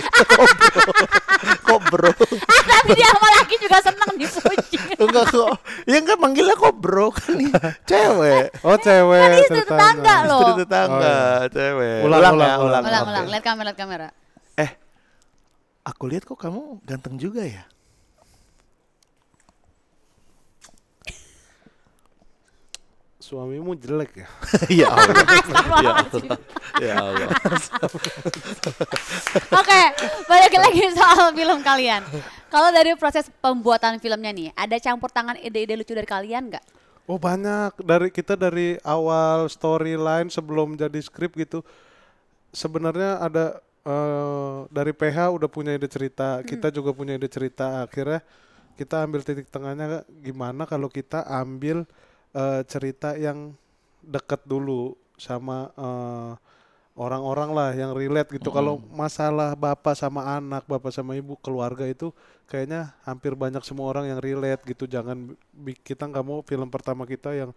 Kok bro? Tapi dia sama laki juga senang dipuji. Enggak kok. Ya enggak manggilnya kok bro, kan nih cewek. Oh, cewek. Kan istri tetangga loh. Istri tetangga, cewek. Ulang. Ulang, Oke. lihat kamera. Aku lihat kok kamu ganteng juga ya. Suamimu jelek ya? Ya Allah. Astagfirullahaladzim. Ya Allah. Oke, balik lagi soal film kalian. Kalau dari proses pembuatan filmnya nih, ada campur tangan ide-ide lucu dari kalian nggak? Oh, banyak. Dari awal storyline sebelum jadi skrip gitu. Sebenarnya ada dari PH udah punya ide cerita, kita juga punya ide cerita. Akhirnya kita ambil titik tengahnya, gimana kalau kita ambil cerita yang dekat dulu sama orang-orang lah yang relate gitu. Kalau masalah bapak sama anak, bapak sama ibu, keluarga itu kayaknya hampir banyak semua orang yang relate gitu. Jangan kita nggak mau film pertama kita yang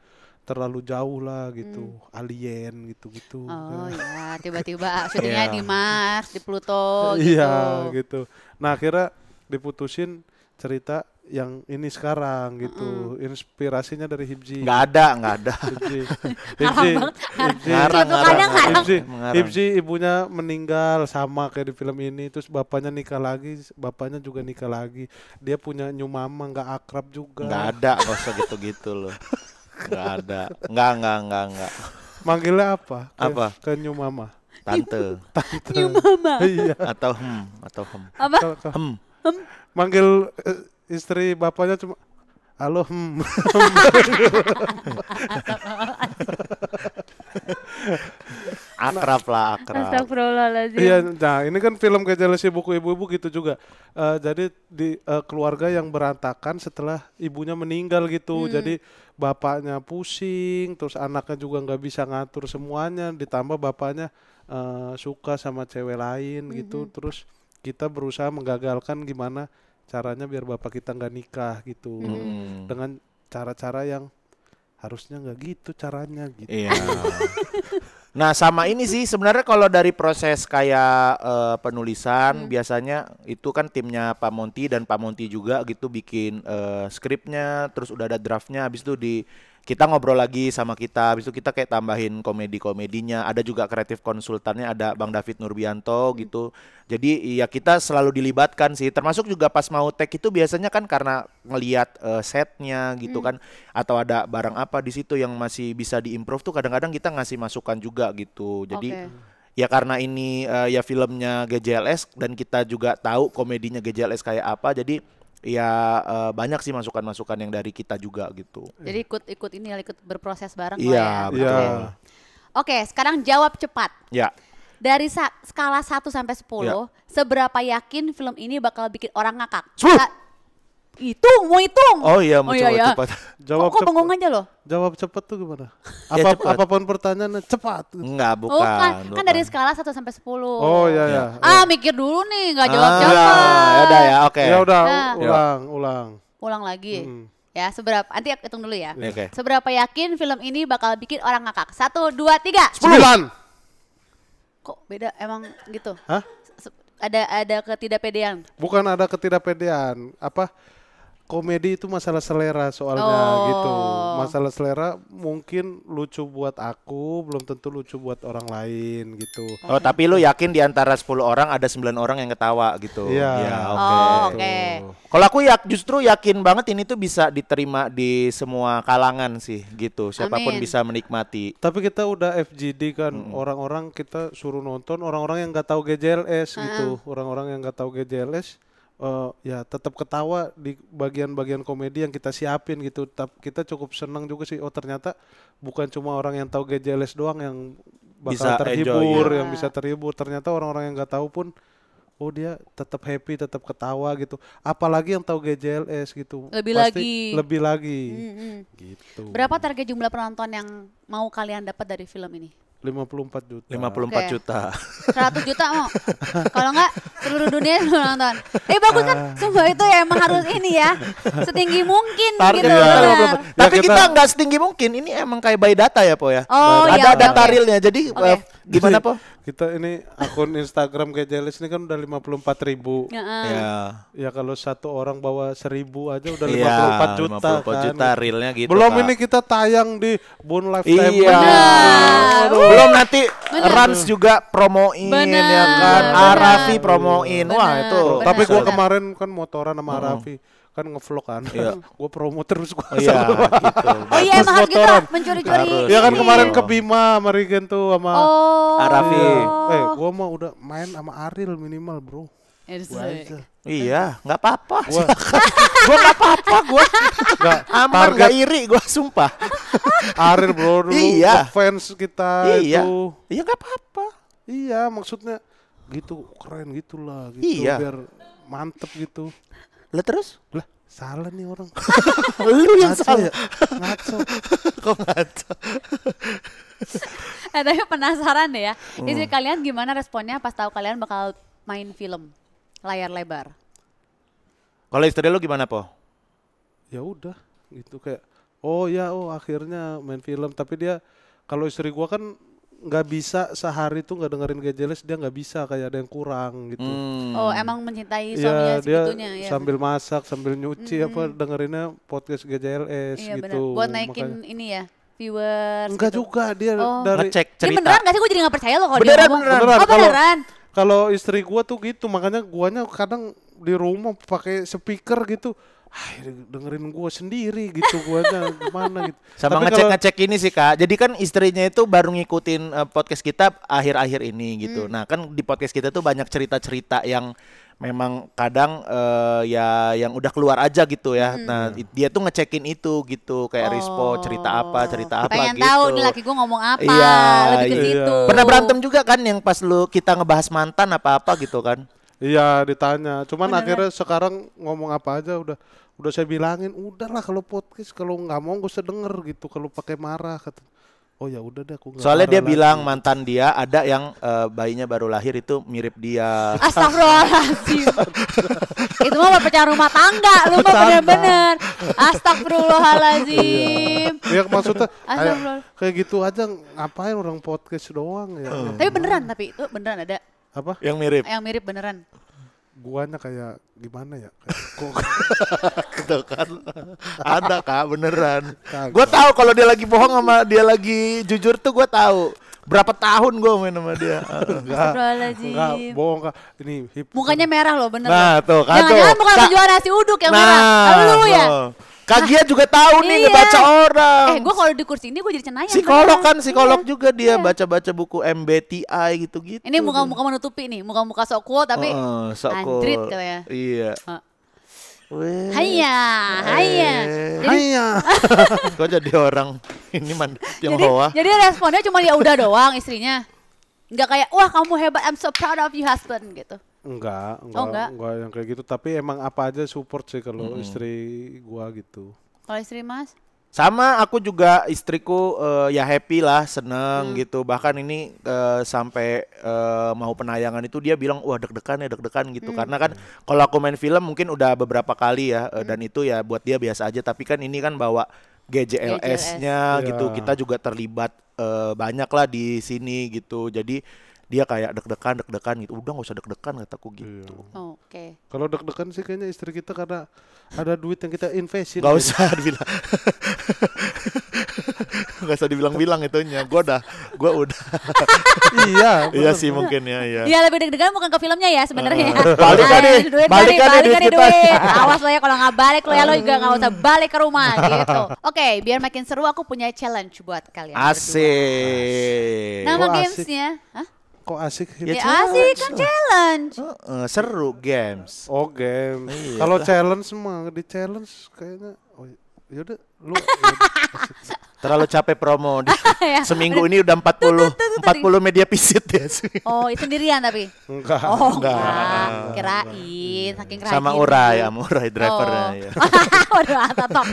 terlalu jauh lah gitu, alien gitu-gitu. Oh ya, tiba-tiba syutingnya di Mars, di Pluto gitu. Iya gitu. Nah akhirnya diputusin cerita yang ini sekarang gitu. Inspirasinya dari Hibzi. Nggak ada. Hibzi ibunya meninggal sama kayak di film ini, terus bapaknya nikah lagi, bapaknya juga nikah lagi. Dia punya new mama, nggak akrab juga. Nggak ada, nggak usah gitu-gitu loh. Nggak ada. Nggak. Manggilnya apa? Apa? Ke new mama. Tante. New mama. Iya. Atau Apa? Manggil istri bapaknya cuma halo akrab. Astagfirullahaladzim. Iya, nah ini kan film kayak Jealousy buku ibu-ibu gitu juga. Jadi di keluarga yang berantakan setelah ibunya meninggal gitu. Jadi bapaknya pusing, terus anaknya juga nggak bisa ngatur semuanya. Ditambah bapaknya suka sama cewek lain gitu. Terus kita berusaha menggagalkan gimana caranya biar bapak kita nggak nikah gitu. Dengan cara-cara yang harusnya nggak gitu caranya gitu. Iya. Nah sama ini sih sebenarnya kalau dari proses kayak penulisan biasanya itu kan timnya Pak Monty dan Pak Monty juga gitu bikin skripnya, terus udah ada draftnya, habis itu kita ngobrol lagi sama kita, habis itu kita kayak tambahin komedinya, ada juga kreatif konsultannya, ada Bang David Nurbianto gitu. Jadi ya kita selalu dilibatkan sih, termasuk juga pas mau take itu biasanya kan karena ngelihat setnya gitu kan, atau ada barang apa di situ yang masih bisa diimprove tuh kadang-kadang kita ngasih masukan juga gitu. Jadi ya karena ini ya filmnya GJLS dan kita juga tahu komedinya GJLS kayak apa, jadi ya banyak sih masukan-masukan yang dari kita juga gitu. Jadi ikut berproses bareng Iya, lah ya. betul. Oke, sekarang jawab cepat. Ya. Dari skala 1 sampai 10, seberapa yakin film ini bakal bikin orang ngakak? 10. Mau hitung. Oh iya, mau coba cepat. Jawab Kok bengong aja loh? Jawab cepat tuh gimana? Ya, cepat. Apapun pertanyaannya cepat. Enggak, bukan. Kan dari skala 1 sampai 10. Oh iya. Mikir dulu nih, nggak jawab-jawab. Ya udah ya, oke. Ya udah, Nah. ulang. Lagi. Ya, seberapa? Nanti hitung dulu ya. Oke. Seberapa yakin film ini bakal bikin orang ngakak? 1, 2, 3. 9. Kok beda emang gitu? Hah? Ada ketidakpedean. Bukan ada ketidakpedean, komedi itu masalah selera soalnya gitu. Masalah selera mungkin lucu buat aku, belum tentu lucu buat orang lain gitu. Oh, tapi lu yakin di antara 10 orang ada 9 orang yang ketawa gitu. Iya. Ya, Oke. Kalau aku justru yakin banget ini tuh bisa diterima di semua kalangan sih gitu. Siapapun Amin. bisa menikmati. Tapi kita udah FGD kan, orang-orang kita suruh nonton orang-orang yang nggak tahu GJLS gitu. Orang-orang yang nggak tahu GJLS ya tetap ketawa di bagian-bagian komedi yang kita siapin gitu. Kita cukup senang juga sih. Oh ternyata bukan cuma orang yang tahu GJLS doang yang bakal Bisa terhibur, enjoy, yang bisa terhibur. Ternyata orang-orang yang nggak tahu pun, oh dia tetap happy, tetap ketawa gitu. Apalagi yang tahu GJLS gitu. Lebih lagi. Gitu. Berapa target jumlah penonton yang mau kalian dapat dari film ini? 54 juta. 54 juta. 100 juta mau. Kalau enggak seluruh dunia nonton. Bagus kan? Sumpah itu ya emang harus ini ya. Setinggi mungkin Target gitu. ya, Benar. Tapi Ya, kita nggak setinggi mungkin. Ini emang kayak by data ya, Po ya. Oh, ada iya, data oke. realnya. Jadi gimana, Po? Kita ini akun Instagram GJLS ini kan udah 54.000. Ya. Ya kalau satu orang bawa 1.000 aja udah 54 Iya, juta 54 kan. juta realnya gitu. Belum Kak. ini kita tayang di Bun Iya. Lifetime. Belum nanti Rans juga promoin Bener, ya kan. bener. Arafi promoin. Wah, Bener. itu. Tapi gua Bener. kemarin kan motoran sama Raffi kan ngevlog kan. Iya. Gua promo terus gua. Iya, gitu. Oh iya emang harus gitu motoran. mencuri-curi. Harus. Ya kan ini. kemarin ke Bima sama Regen tuh sama Arafi. gua mah udah main sama Ariel minimal, Bro. Gua aja. Iya, nggak apa-apa. Gua Gua nggak apa-apa, gua nggak aman, nggak iri, gua sumpah. Ariel bro dulu Iya. fans kita Iya, itu. iya nggak apa-apa. Iya maksudnya gitu keren gitulah gitu Iya. biar mantep gitu. Lah terus? Lah salah nih orang. Lu yang Ngaco salah. ya? Ngaco. Kok ngaco? Tapi penasaran deh ya. Istri kalian gimana responnya pas tahu kalian bakal main film layar lebar? Kalau istri lu gimana, Po? Ya udah gitu kayak akhirnya main film, tapi dia kalau istri gua kan nggak bisa sehari tuh nggak dengerin GJLS, dia nggak bisa, kayak ada yang kurang gitu. Oh emang mencintai Ya suaminya dia segitunya ya. sambil masak sambil nyuci dengerinnya podcast GJLS Iya benar. gitu. Buat naikin Makanya- ini ya viewers. enggak gitu. juga dia Oh. dari Ngecek Ini cerita. beneran gak sih? Gue jadi gak percaya loh kalau dia Beneran, ngomong. beneran. Oh beneran? kalau istri gua tuh gitu, makanya guanya kadang di rumah pakai speaker gitu. Dengerin gua sendiri gitu guanya gimana gitu. Sama Tapi kalau- ngecek-ngecek ini sih, Kak. Jadi kan istrinya itu baru ngikutin podcast kita akhir-akhir ini gitu. Nah, kan di podcast kita tuh banyak cerita-cerita yang memang kadang ya yang udah keluar aja gitu ya. Nah, dia tuh ngecekin itu gitu, kayak Rispo cerita apa Pengen gitu. tahu nih laki gue ngomong apa. Iya, Lebih ke iya. situ. Pernah berantem juga kan yang pas kita ngebahas mantan apa-apa gitu kan. Iya ditanya, cuman akhirnya sekarang ngomong apa aja udah saya bilangin, udahlah kalau podcast kalau nggak mau gak usah denger gitu, kalau pakai marah kata. oh ya udah deh aku nggak Soalnya dia marah bilang lagi. mantan dia ada yang bayinya baru lahir itu mirip dia. Astagfirullahaladzim. Itu mah pecahan rumah tangga, lu mah bener-bener. Astagfirullahaladzim. Ya maksudnya Astagfirullah. kayak gitu aja ngapain orang podcast doang ya. Tapi beneran, tapi itu beneran ada Apa? Yang mirip. yang mirip beneran. Guanya kayak gimana ya? Kok Gitu kan. Ada Kak beneran. Kagak. Gue tahu kalau dia lagi bohong sama dia lagi jujur tuh gue tahu. Berapa tahun gue main sama dia. enggak Astagfirullahaladzim. bohong Kak. Ini hip. Mukanya merah loh, bener Nah, loh. tuh kan Jangan-jangan tuh. bukan Kak- penjual nasi uduk yang merah. Lu ya? tuh. Kak Gia juga tahu nih Iya. ngebaca orang. Gue kalau di kursi ini gue jadi cenayang. Psikolog beneran. kan, psikolog Iya. juga dia baca-baca buku MBTI gitu-gitu. Ini muka-muka menutupi nih, muka-muka sok cool tapi sok anjrit cool. katanya. Iya. Ah. Weh. Hayya, hayya. Jadi, Haiya. Kok jadi orang ini Tionghoa? jadi responnya cuma ya udah doang istrinya. Enggak kayak wah kamu hebat, I'm so proud of you husband gitu. Enggak enggak. yang kayak gitu. Tapi emang apa aja support sih kalau istri gua gitu. Kalau istri Mas? Sama aku juga istriku ya happy lah, seneng gitu. Bahkan ini sampai mau penayangan itu dia bilang wah deg-degan gitu. Karena kan kalau aku main film mungkin udah beberapa kali ya dan itu ya buat dia biasa aja. Tapi kan ini kan bawa GJLS-nya Iya. gitu. Kita juga terlibat banyak lah di sini gitu. Jadi dia kayak deg-degan gitu. Udah nggak usah deg-degan kataku gitu. Oh, oke. Kalau deg-degan sih kayaknya istri kita karena ada duit yang kita investin. Gak usah dibilang. Gak usah dibilang-bilang itunya. Gue udah. Iya. Iya bener. sih mungkin ya. Iya lebih deg-degan bukan ke filmnya ya sebenarnya. Balikan nih, balikan nih duit kita. duit. Awas lo ya kalau nggak balik lo ya lo juga nggak usah balik ke rumah gitu. Oke, biar makin seru aku punya challenge buat kalian. Asik. Nama Kok asik? gamesnya? Hah? Kok asik? Ya, Ya asik kan challenge. Seru games. Oh game. Iya. Kalau challenge mah di challenge kayaknya. Oh yaudah lu. Terlalu capek promo. Ya, Seminggu ini udah 40 media visit ya. Oh, itu sendirian tapi. Enggak. Oh, Enggak. enggak. Kirain saking rajin. Sama Uray drivernya ya. Waduh, atap.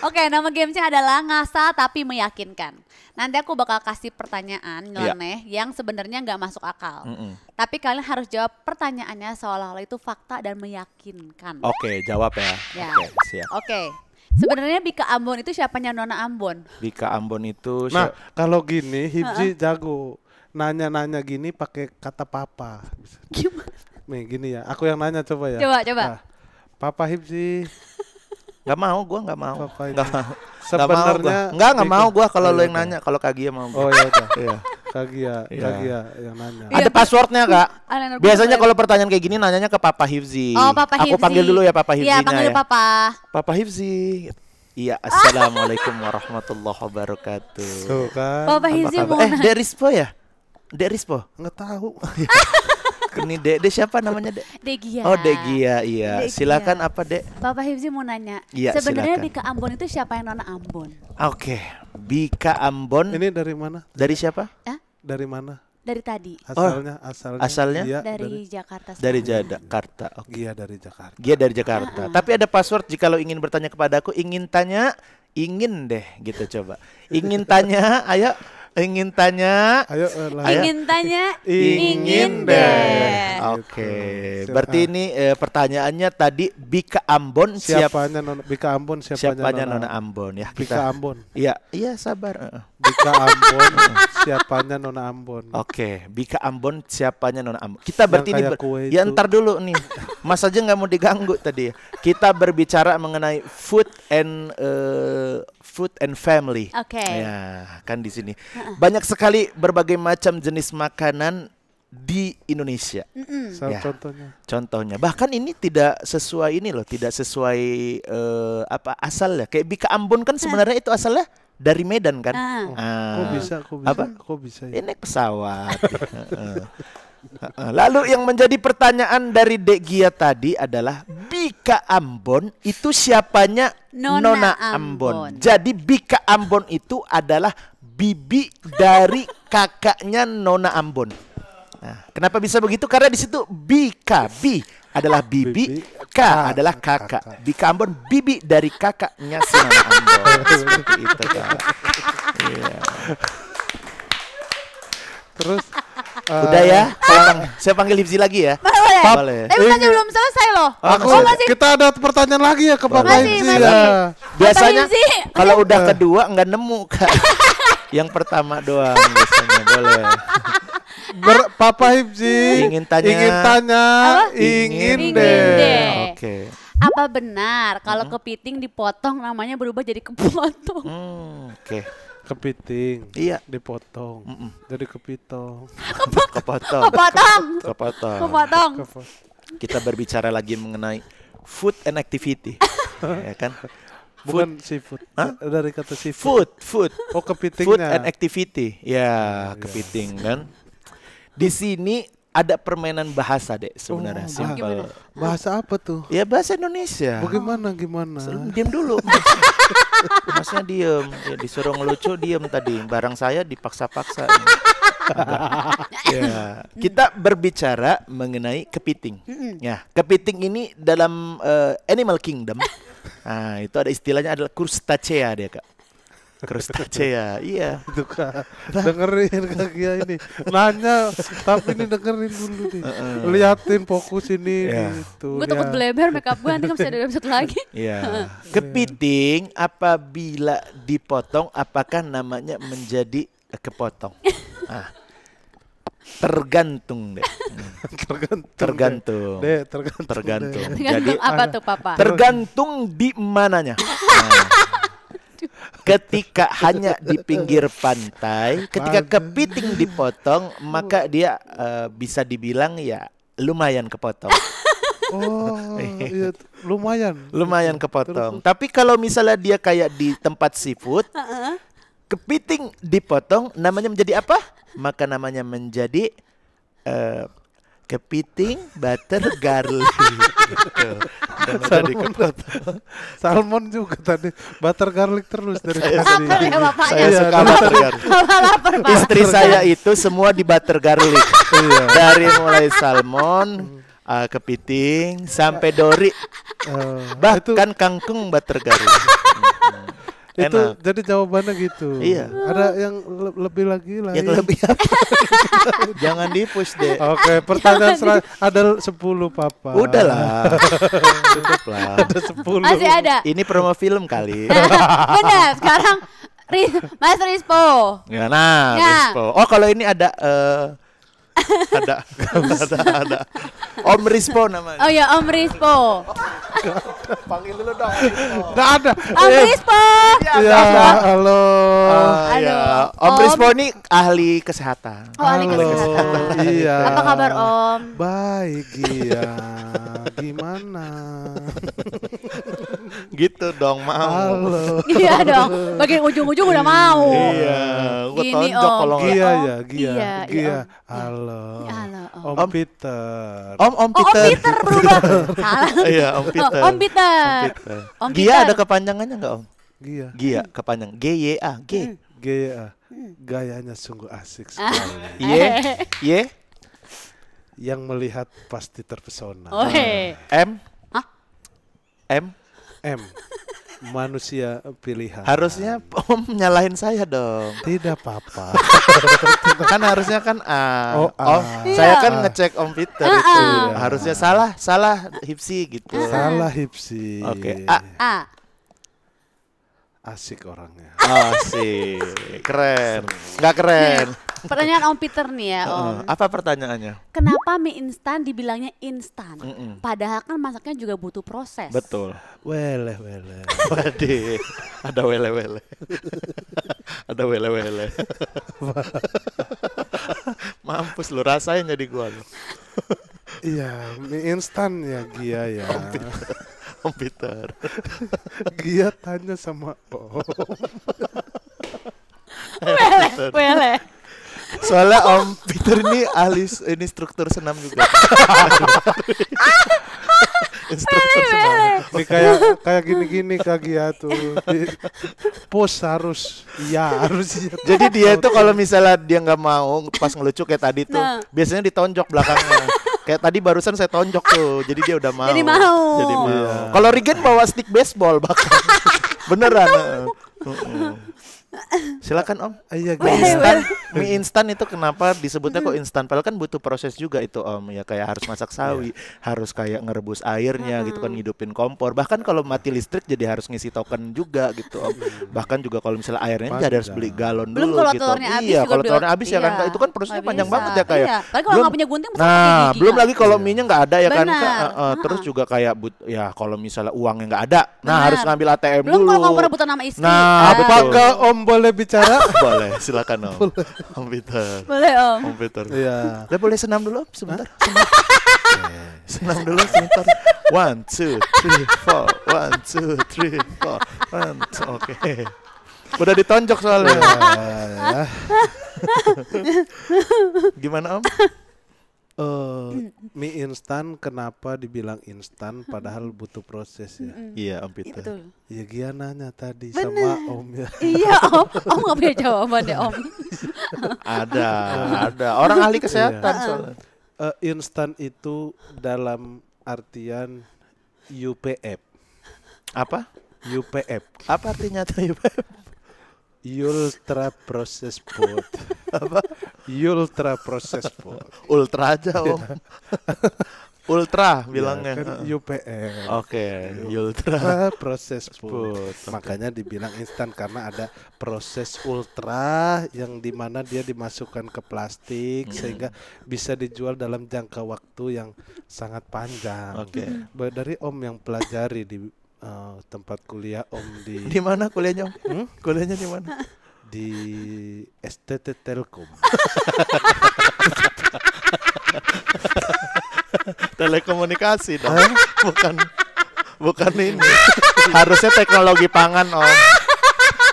Oke, nama gamesnya adalah ngasal tapi meyakinkan. Nanti aku bakal kasih pertanyaan nyeleneh yang sebenarnya nggak masuk akal. Tapi kalian harus jawab pertanyaannya seolah-olah itu fakta dan meyakinkan. Oke, jawab ya. Ya. Oke, siap. Oke. Sebenarnya Bika Ambon itu siapanya Nona Ambon? Bika Ambon itu Nah kalau gini Hipzi jago. Nanya-nanya gini pakai kata papa. Gimana? Nih gini ya. Aku yang nanya coba ya. Coba. Nah, Papa Hipzi. Gak mau, gue gak mau. Papa ini. Gak mau. Sebenarnya Gak mau gue kalau Oh, lo yang iya, nanya. Kalau Kak Gia mau. Oh ya udah. Iya. Kagia yang nanya. Iya. Ada passwordnya Kak. Eleanor, Biasanya boleh. kalau pertanyaan kayak gini nanyanya ke Papa Hifzi. Oh, Papa Hifzi. Aku panggil dulu ya Papa Hifzinya Iya, panggil dulu Papa. Papa Hifzi. Iya, assalamualaikum warahmatullahi wabarakatuh. Tuh kan. Papa Apa Hifzi kabar? mau nanya. Dek Rispo ya? Dek Rispo? Nggak tahu. Ini Dek siapa namanya Dek? Degia. Oh Dek Gia, iya. Dek Gia. Silakan apa Dek? Papa Hifzi mau nanya. Iya, Sebenarnya silakan. Bika Ambon itu siapa yang Nona Ambon? Oke, Bika Ambon. Ini dari mana? Dari siapa? Hah? Dari mana? Dari tadi. Asalnya. Gia Dari Jakarta. Dari Selatan. Jakarta. Oke. Gia dari Jakarta. Gia dari Jakarta. Tapi ada password jika lo ingin bertanya kepadaku, ingin deh gitu coba. Ingin tanya, ayo. Ingin tanya. Ayo. Ingin tanya, Ingin deh. deh. Oke. Gitu. Berarti ini pertanyaannya tadi Bika Ambon Siapanya Nona Bika Ambon? siapanya Nona Ambon ya. Bika Ambon. Iya, sabar. Bika Ambon. Siapanya Nona Ambon. Oke, Bika Ambon siapanya Nona Ambon. Kita berarti ini kayak kue ya itu. ntar dulu nih. Mas aja nggak mau diganggu tadi. Kita berbicara mengenai food and family. Oke. Ya, kan di sini. Banyak sekali berbagai macam jenis makanan di Indonesia. Salah Ya. contohnya. Contohnya, bahkan ini tidak sesuai tidak sesuai asal ya. Kayak Bika Ambon kan sebenarnya itu asalnya dari Medan kan. Kok bisa? Apa? Kok bisa Ini ya? naik pesawat. Lalu yang menjadi pertanyaan dari Dek Gia tadi adalah Bika Ambon itu siapanya Nona Ambon. Ambon. Jadi Bika Ambon itu adalah bibi dari kakaknya Nona Ambon. Nah, kenapa bisa begitu? Karena di situ Bika, bi adalah bibi, K adalah kakak. Bika Ambon bibi dari kakaknya si Nona Ambon. Seperti itu Kak. Iya. Terus Udah ya, saya panggil Hipsi lagi ya. Boleh. Boleh. Tanya belum selesai loh. Masih. kita ada pertanyaan lagi ya ke Bapak Masih. Hipsi ya. Biasanya Hipsi. kalau udah kedua nggak nemu Kak. Yang pertama doang biasanya boleh. Papa Hipsi Ingin tanya. ingin Ingin deh. deh. Oke. Apa benar kalau kepiting dipotong namanya berubah jadi kepotong? Oke. Kepiting. Iya. Dipotong. Jadi kepitong. Kepotong. Kepotong. Kepotong. Kepotong. Kita berbicara lagi mengenai food and activity. Ya kan? Bukan seafood. Hah? Dari kata seafood. Food. Oh, kepitingnya. Food and activity. Ya, kepiting kan. Di sini ada permainan bahasa deh sebenarnya. Simpel. Bahasa apa tuh? Ya bahasa Indonesia. Gimana? Diam dulu. Masnya diem. Ya, disuruh ngelucu diem tadi. Barang saya dipaksa-paksa. Ya, kita berbicara mengenai kepiting. Ya, kepiting ini dalam Animal Kingdom. Nah, itu ada istilahnya adalah crustacea dia, Kak. Crustacea, iya. Itu Kak. Dengerin Kak Gia ini. Nanya, tapi ini dengerin dulu nih. Liatin fokus ini gitu. Gue takut bleber makeup gue nanti kan masih ada episode lagi. Iya. Kepiting apabila dipotong apakah namanya menjadi kepotong? Tergantung deh. Tergantung. Tergantung Jadi apa tuh Papa? tergantung di mananya. Ketika hanya di pinggir pantai, ketika kepiting dipotong, maka dia bisa dibilang ya lumayan kepotong. Oh, iya, lumayan Kepotong. Tapi kalau misalnya dia kayak di tempat seafood, kepiting dipotong, namanya menjadi apa? Maka namanya menjadi kepiting butter garlic. Salmon juga tadi butter garlic terus dari Lapar ya bapaknya. Saya suka butter garlic. Lapar Pak. Istri saya itu semua di butter garlic. Dari mulai salmon, kepiting sampai dori, bahkan kangkung butter garlic. Itu Enak. jadi jawabannya gitu. Iya. Ada yang lebih lagi lah. Yang lebih apa? Jangan di-push deh. Oke, pertanyaan ada 10 Papa. Udahlah. Cukup lah. Ada 10. Masih ada. Ini promo film kali. Benar, sekarang Mas Rispo. Ya, nah, Ya. Rispo. Oh, kalau ini ada ada. Om Rispo namanya. Oh ya Om Rispo. Panggil dulu dong. Nggak ada. Om Rispo. Ya, halo. Ya. Om Rispo ini ahli kesehatan. Oh, ahli kesehatan. Iya. Apa kabar Om? Baik, Gia. Gimana? Gitu dong, mau. Halo. Iya dong. Bagian ujung-ujung udah mau. Iya, gua Gini, tonjok Om. kalau nggak. Gia Om. ya, Gia. Iya, Gia. iya, Halo. Halo, Om Peter. Om Oh, Om Peter. Peter berubah. Salah. Iya, Om Peter. Om Peter. Om Gia Peter. ada kepanjangannya nggak Om? Gia. Gia kepanjang. GYA. G. Gia. Gayanya sungguh asik sekali. Y. Y. Yang melihat pasti terpesona. Oh, he. M. Hah? M. M. Manusia pilihan. Harusnya Om nyalahin saya dong. Tidak apa-apa. Kan harusnya kan A. Oh, A. Saya Iya. kan ngecek Om Peter itu. Harusnya salah Hipsi gitu. Salah Hipsi. Oke. A. A. Asik orangnya. Oh sih, keren. Nggak keren. Pertanyaan Om Peter nih ya Om. Apa pertanyaannya? Kenapa mie instan dibilangnya instan? Padahal kan masaknya juga butuh proses. Betul. Wele. Waduh, ada wele-wele. Ada wele-wele. Mampus lu, rasain jadi gua lu. Iya, mie instan ya Gia ya. Om Peter. Gia tanya sama Om. Wele. Soalnya Om Peter ini ahli ini struktur senam juga. Instruktur senam. Ini kayak gini-gini Kak Gia tuh. Pos harus iya. Jadi dia itu kalau misalnya dia nggak mau pas ngelucu kayak tadi tuh, biasanya ditonjok belakangnya. Kayak tadi barusan saya tonjok tuh, jadi dia udah mau. Jadi mau. Jadi mau. Kalau Regen bawa stick baseball bahkan. Beneran. Silakan Om. Iya Mie gitu. instan, mie instan itu kenapa disebutnya kok instan? Padahal kan butuh proses juga itu Om. Ya kayak harus masak sawi, harus kayak ngerebus airnya gitu kan, ngidupin kompor. Bahkan kalau mati listrik jadi harus ngisi token juga gitu Om. Bahkan juga kalau misalnya airnya jadi harus beli galon Belum dulu kalau gitu. telurnya habis Iya, juga kalau udah- telurnya habis ya kan. iya, Itu kan prosesnya nggak panjang bisa. banget ya kayak. Iya, apalagi kalau nggak punya gunting masa pakai Nah, gigi belum kan? lagi kalau minyak nggak ada ya kan Benar. Kak. Terus juga kayak ya kalau misalnya uangnya nggak ada, nah Benar. harus ngambil ATM Belum dulu. kalau kamu rebutan sama istri. Nah, betul. Apakah Om boleh bicara? Boleh, silakan Om. Om Peter. Boleh Om. Om Peter. Iya. Udah boleh senam dulu Om sebentar. Senam. Senam dulu sebentar. 1 2 3 4. 1 2 3 4. Oke. Udah ditonjok soalnya. Ya. Gimana Om? Mie instan kenapa dibilang instan padahal butuh proses ya? Iya Om Iya, Peter. betul. Ya Gia nanya tadi sama Om ya. Iya Om. Om nggak punya jawaban deh Om. Ada. Orang ahli kesehatan soalnya. Instan itu dalam artian UPF. Apa? UPF. Apa artinya tuh? Ultra Processed Food. Apa? Ultra Processed Food. Ultra aja Om. Ultra bilangnya. Ya, kan UPF. Oke, ultra. Processed food. Makanya dibilang instan karena ada proses ultra yang dimana dia dimasukkan ke plastik sehingga bisa dijual dalam jangka waktu yang sangat panjang. Oke. Dari Om yang pelajari di tempat kuliah Om di Di mana kuliahnya Om? Kuliahnya di mana? di STT Telkom. Telekomunikasi dong. Bukan ini. Harusnya teknologi pangan Om.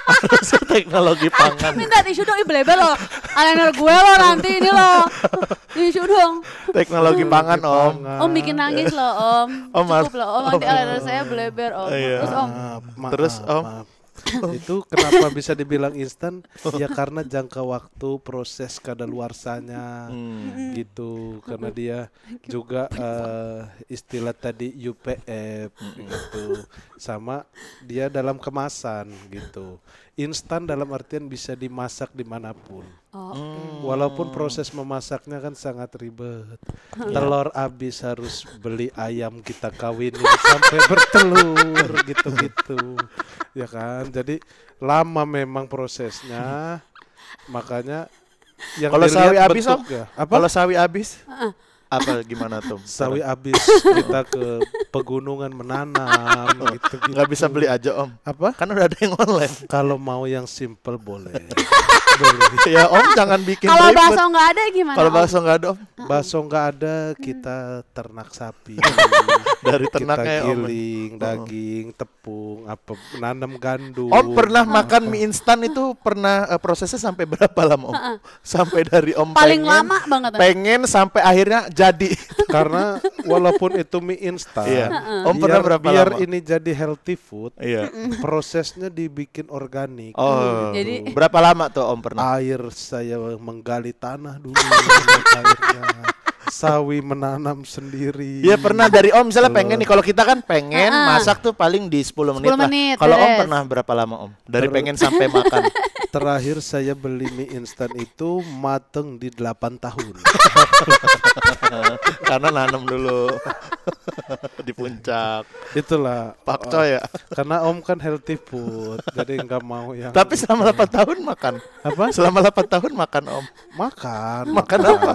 Harusnya teknologi pangan. Minta tisu dong, bleber loh. Eyeliner gue loh nanti ini loh. Tisu dong. Teknologi pangan Om. Om bikin nangis loh Om. Om, Cukup loh Om, nanti eyeliner saya bleber Om. Iya. Terus Om. Terus, Om? Itu kenapa bisa dibilang instan? Ya karena jangka waktu proses kadaluarsanya gitu. Karena dia juga istilah tadi UPF gitu. Sama dia dalam kemasan gitu. Instan dalam artian bisa dimasak dimanapun. Oh, oke. Walaupun proses memasaknya kan sangat ribet. Telur habis harus beli ayam kita kawinin sampai bertelur gitu-gitu. Ya kan? Jadi lama memang prosesnya. Makanya yang Kalau dilihat sawi habis Om? bentuknya. Apa? Kalau sawi habis? Apa gimana tuh? Sawi habis kita ke pegunungan menanam gitu-gitu. Nggak bisa beli aja Om. Apa? Kan udah ada yang online. Kalau mau yang simple boleh. Ya Om jangan bikin Kalau ribet. bakso nggak ada gimana? Kalau Om? bakso nggak ada Om. Bakso nggak ada, kita ternak sapi. Dari Kita ternaknya ya, Om. giling, daging, tepung, apa nanam gandum. Om pernah makan mie instan itu pernah prosesnya sampai berapa lama Om? Sampai dari Om Paling pengen, lama banget. pengen sampai akhirnya jadi. Karena walaupun itu mie instan, Iya. Om pernah berapa biar lama? ini jadi healthy food, Iya. prosesnya dibikin organik. Oh. Jadi- berapa lama tuh Om pernah? Air saya menggali tanah dulu, airnya. Sawi menanam sendiri. Iya pernah dari Om misalnya pengen nih, kalau kita kan pengen masak tuh paling di 10 menit 10 lah. menit, Kalau Om beres. pernah berapa lama Om? Dari pengen sampai makan. Terakhir saya beli mie instan itu mateng di 8 tahun. Karena nanam dulu di puncak. Itulah. Pakcoy ya. Karena Om kan healthy food, jadi nggak mau yang Tapi selama 8 tahun makan. apa? Selama 8 tahun makan Om. Makan. Makan apa?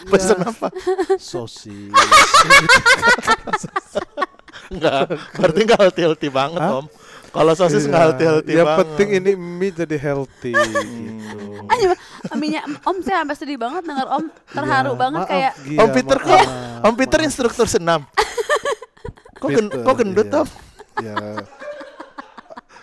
Pesan apa? Sosis. Enggak. Berarti enggak healthy banget Om. Kalau sosis enggak healthy Yang banget. penting ini mie jadi healthy gitu. Aja, aminya, Om saya sampai sedih banget dengar Om terharu banget Maaf, kayak Gia, Om Peter kok maaf. Om Peter instruktur senam. Peter, Kok gendut iya. Om? Ya.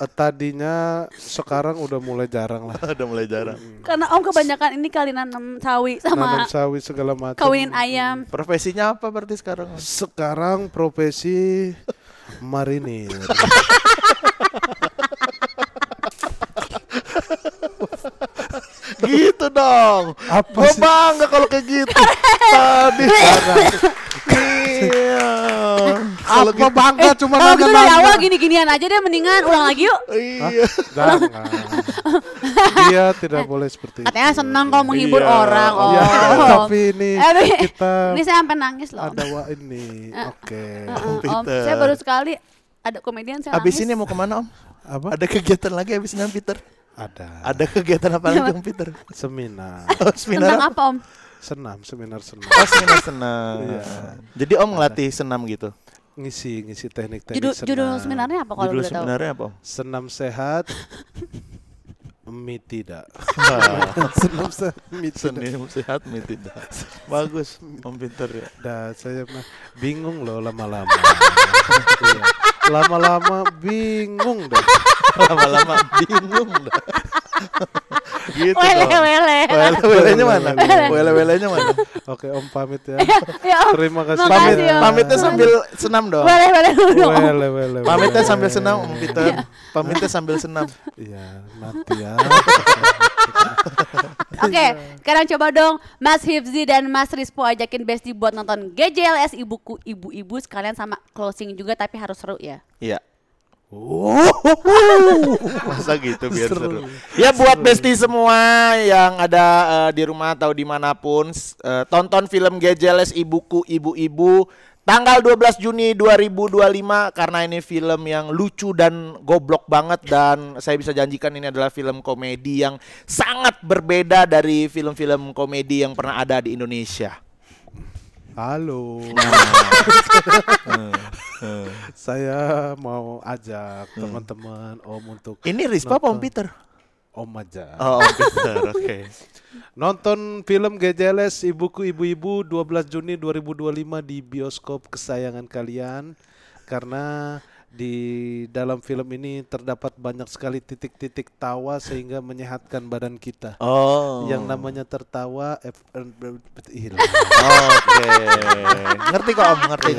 Tadinya sekarang udah mulai jarang lah. Udah mulai jarang. karena Om kebanyakan ini kali nanam sawi Nanam sama sawi segala macam. kawinin ayam. Profesinya apa berarti sekarang? Om? Sekarang profesi marinir. Gitu dong. Apa Gue sih? bangga kalau kayak gitu. Tadi. Iya. Apa bangga cuma Kalau gitu dari nanya. awal gini-ginian aja deh, mendingan ulang lagi yuk. Iya. Jangan. Dia tidak boleh seperti itu. Katanya senang kalau menghibur Iya. orang. Oh. Ya, tapi ini kita Ini saya sampai nangis loh. ada ini. Oke. Om, saya baru sekali ada komedian saya Abis nangis. ini mau kemana Om? Apa? Ada kegiatan lagi abis ini Om Peter? Ada. Ada kegiatan apa lagi Om Peter? Seminar. Oh, Tentang seminar apa Om? Seminar senam. Oh, seminar senam. Iya. Jadi Om ngelatih senam gitu. Ngisi teknik-teknik senam. Judul seminarnya apa kalau Judul boleh tahu? sebenarnya apa Om? Senam sehat. Mie tidak. Nah, Senam sehat. Mie tidak. Senin sehat mie tidak. Bagus Om Peter ya. Dah saya mah bingung loh lama-lama. Iya. Lama-lama bingung dah. Lama-lama bingung dah. Gitu dong. Wele. Wele-welenya mana? Wele-welenya mana? Oke, Om pamit ya. Ya Om. Terima kasih. Makasih, Om. Pamitnya sambil senam dong. Wele dulu Om. Wele. Pamitnya sambil senam Om Peter. Pamitnya sambil senam. Iya, nanti ya. Oke, sekarang coba dong Mas Hifzi dan Mas Rispo ajakin Besti buat nonton GJLS Ibuku Ibu-Ibu sekalian sama closing juga tapi harus seru ya. Iya. Masa gitu biar seru. Ya buat Besti semua yang ada di rumah atau dimanapun, tonton film GJLS Ibuku Ibu-Ibu tanggal 12 Juni 2025 karena ini film yang lucu dan goblok banget dan saya bisa janjikan ini adalah film komedi yang sangat berbeda dari film-film komedi yang pernah ada di Indonesia. Halo. Saya mau ajak teman-teman Om untuk Ini Rispa apa Om Peter? Om aja. Oh, Om Peter, oke. Nonton film GJLS Ibuku Ibu-Ibu 12 Juni 2025 di bioskop kesayangan kalian karena di dalam film ini terdapat banyak sekali titik-titik tawa sehingga menyehatkan badan kita. Oh. Yang namanya tertawa hilang. Oke. Ngerti kok Om, ngerti.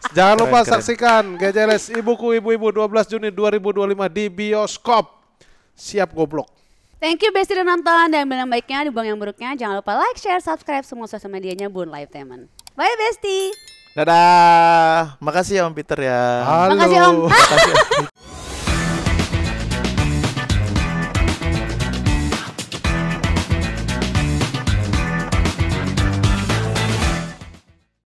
Jangan lupa Keren. saksikan GJLS Ibuku Ibu-Ibu 12 Juni 2025 di bioskop. Siap goblok. Thank you Besti udah nonton dan ambil yang baiknya, dibuang yang buruknya. Jangan lupa like, share, subscribe semua sosial medianya Bun Lifetainment. Bye Besti. Dadah. Makasih ya Om Peter ya. Halo. Makasih Om.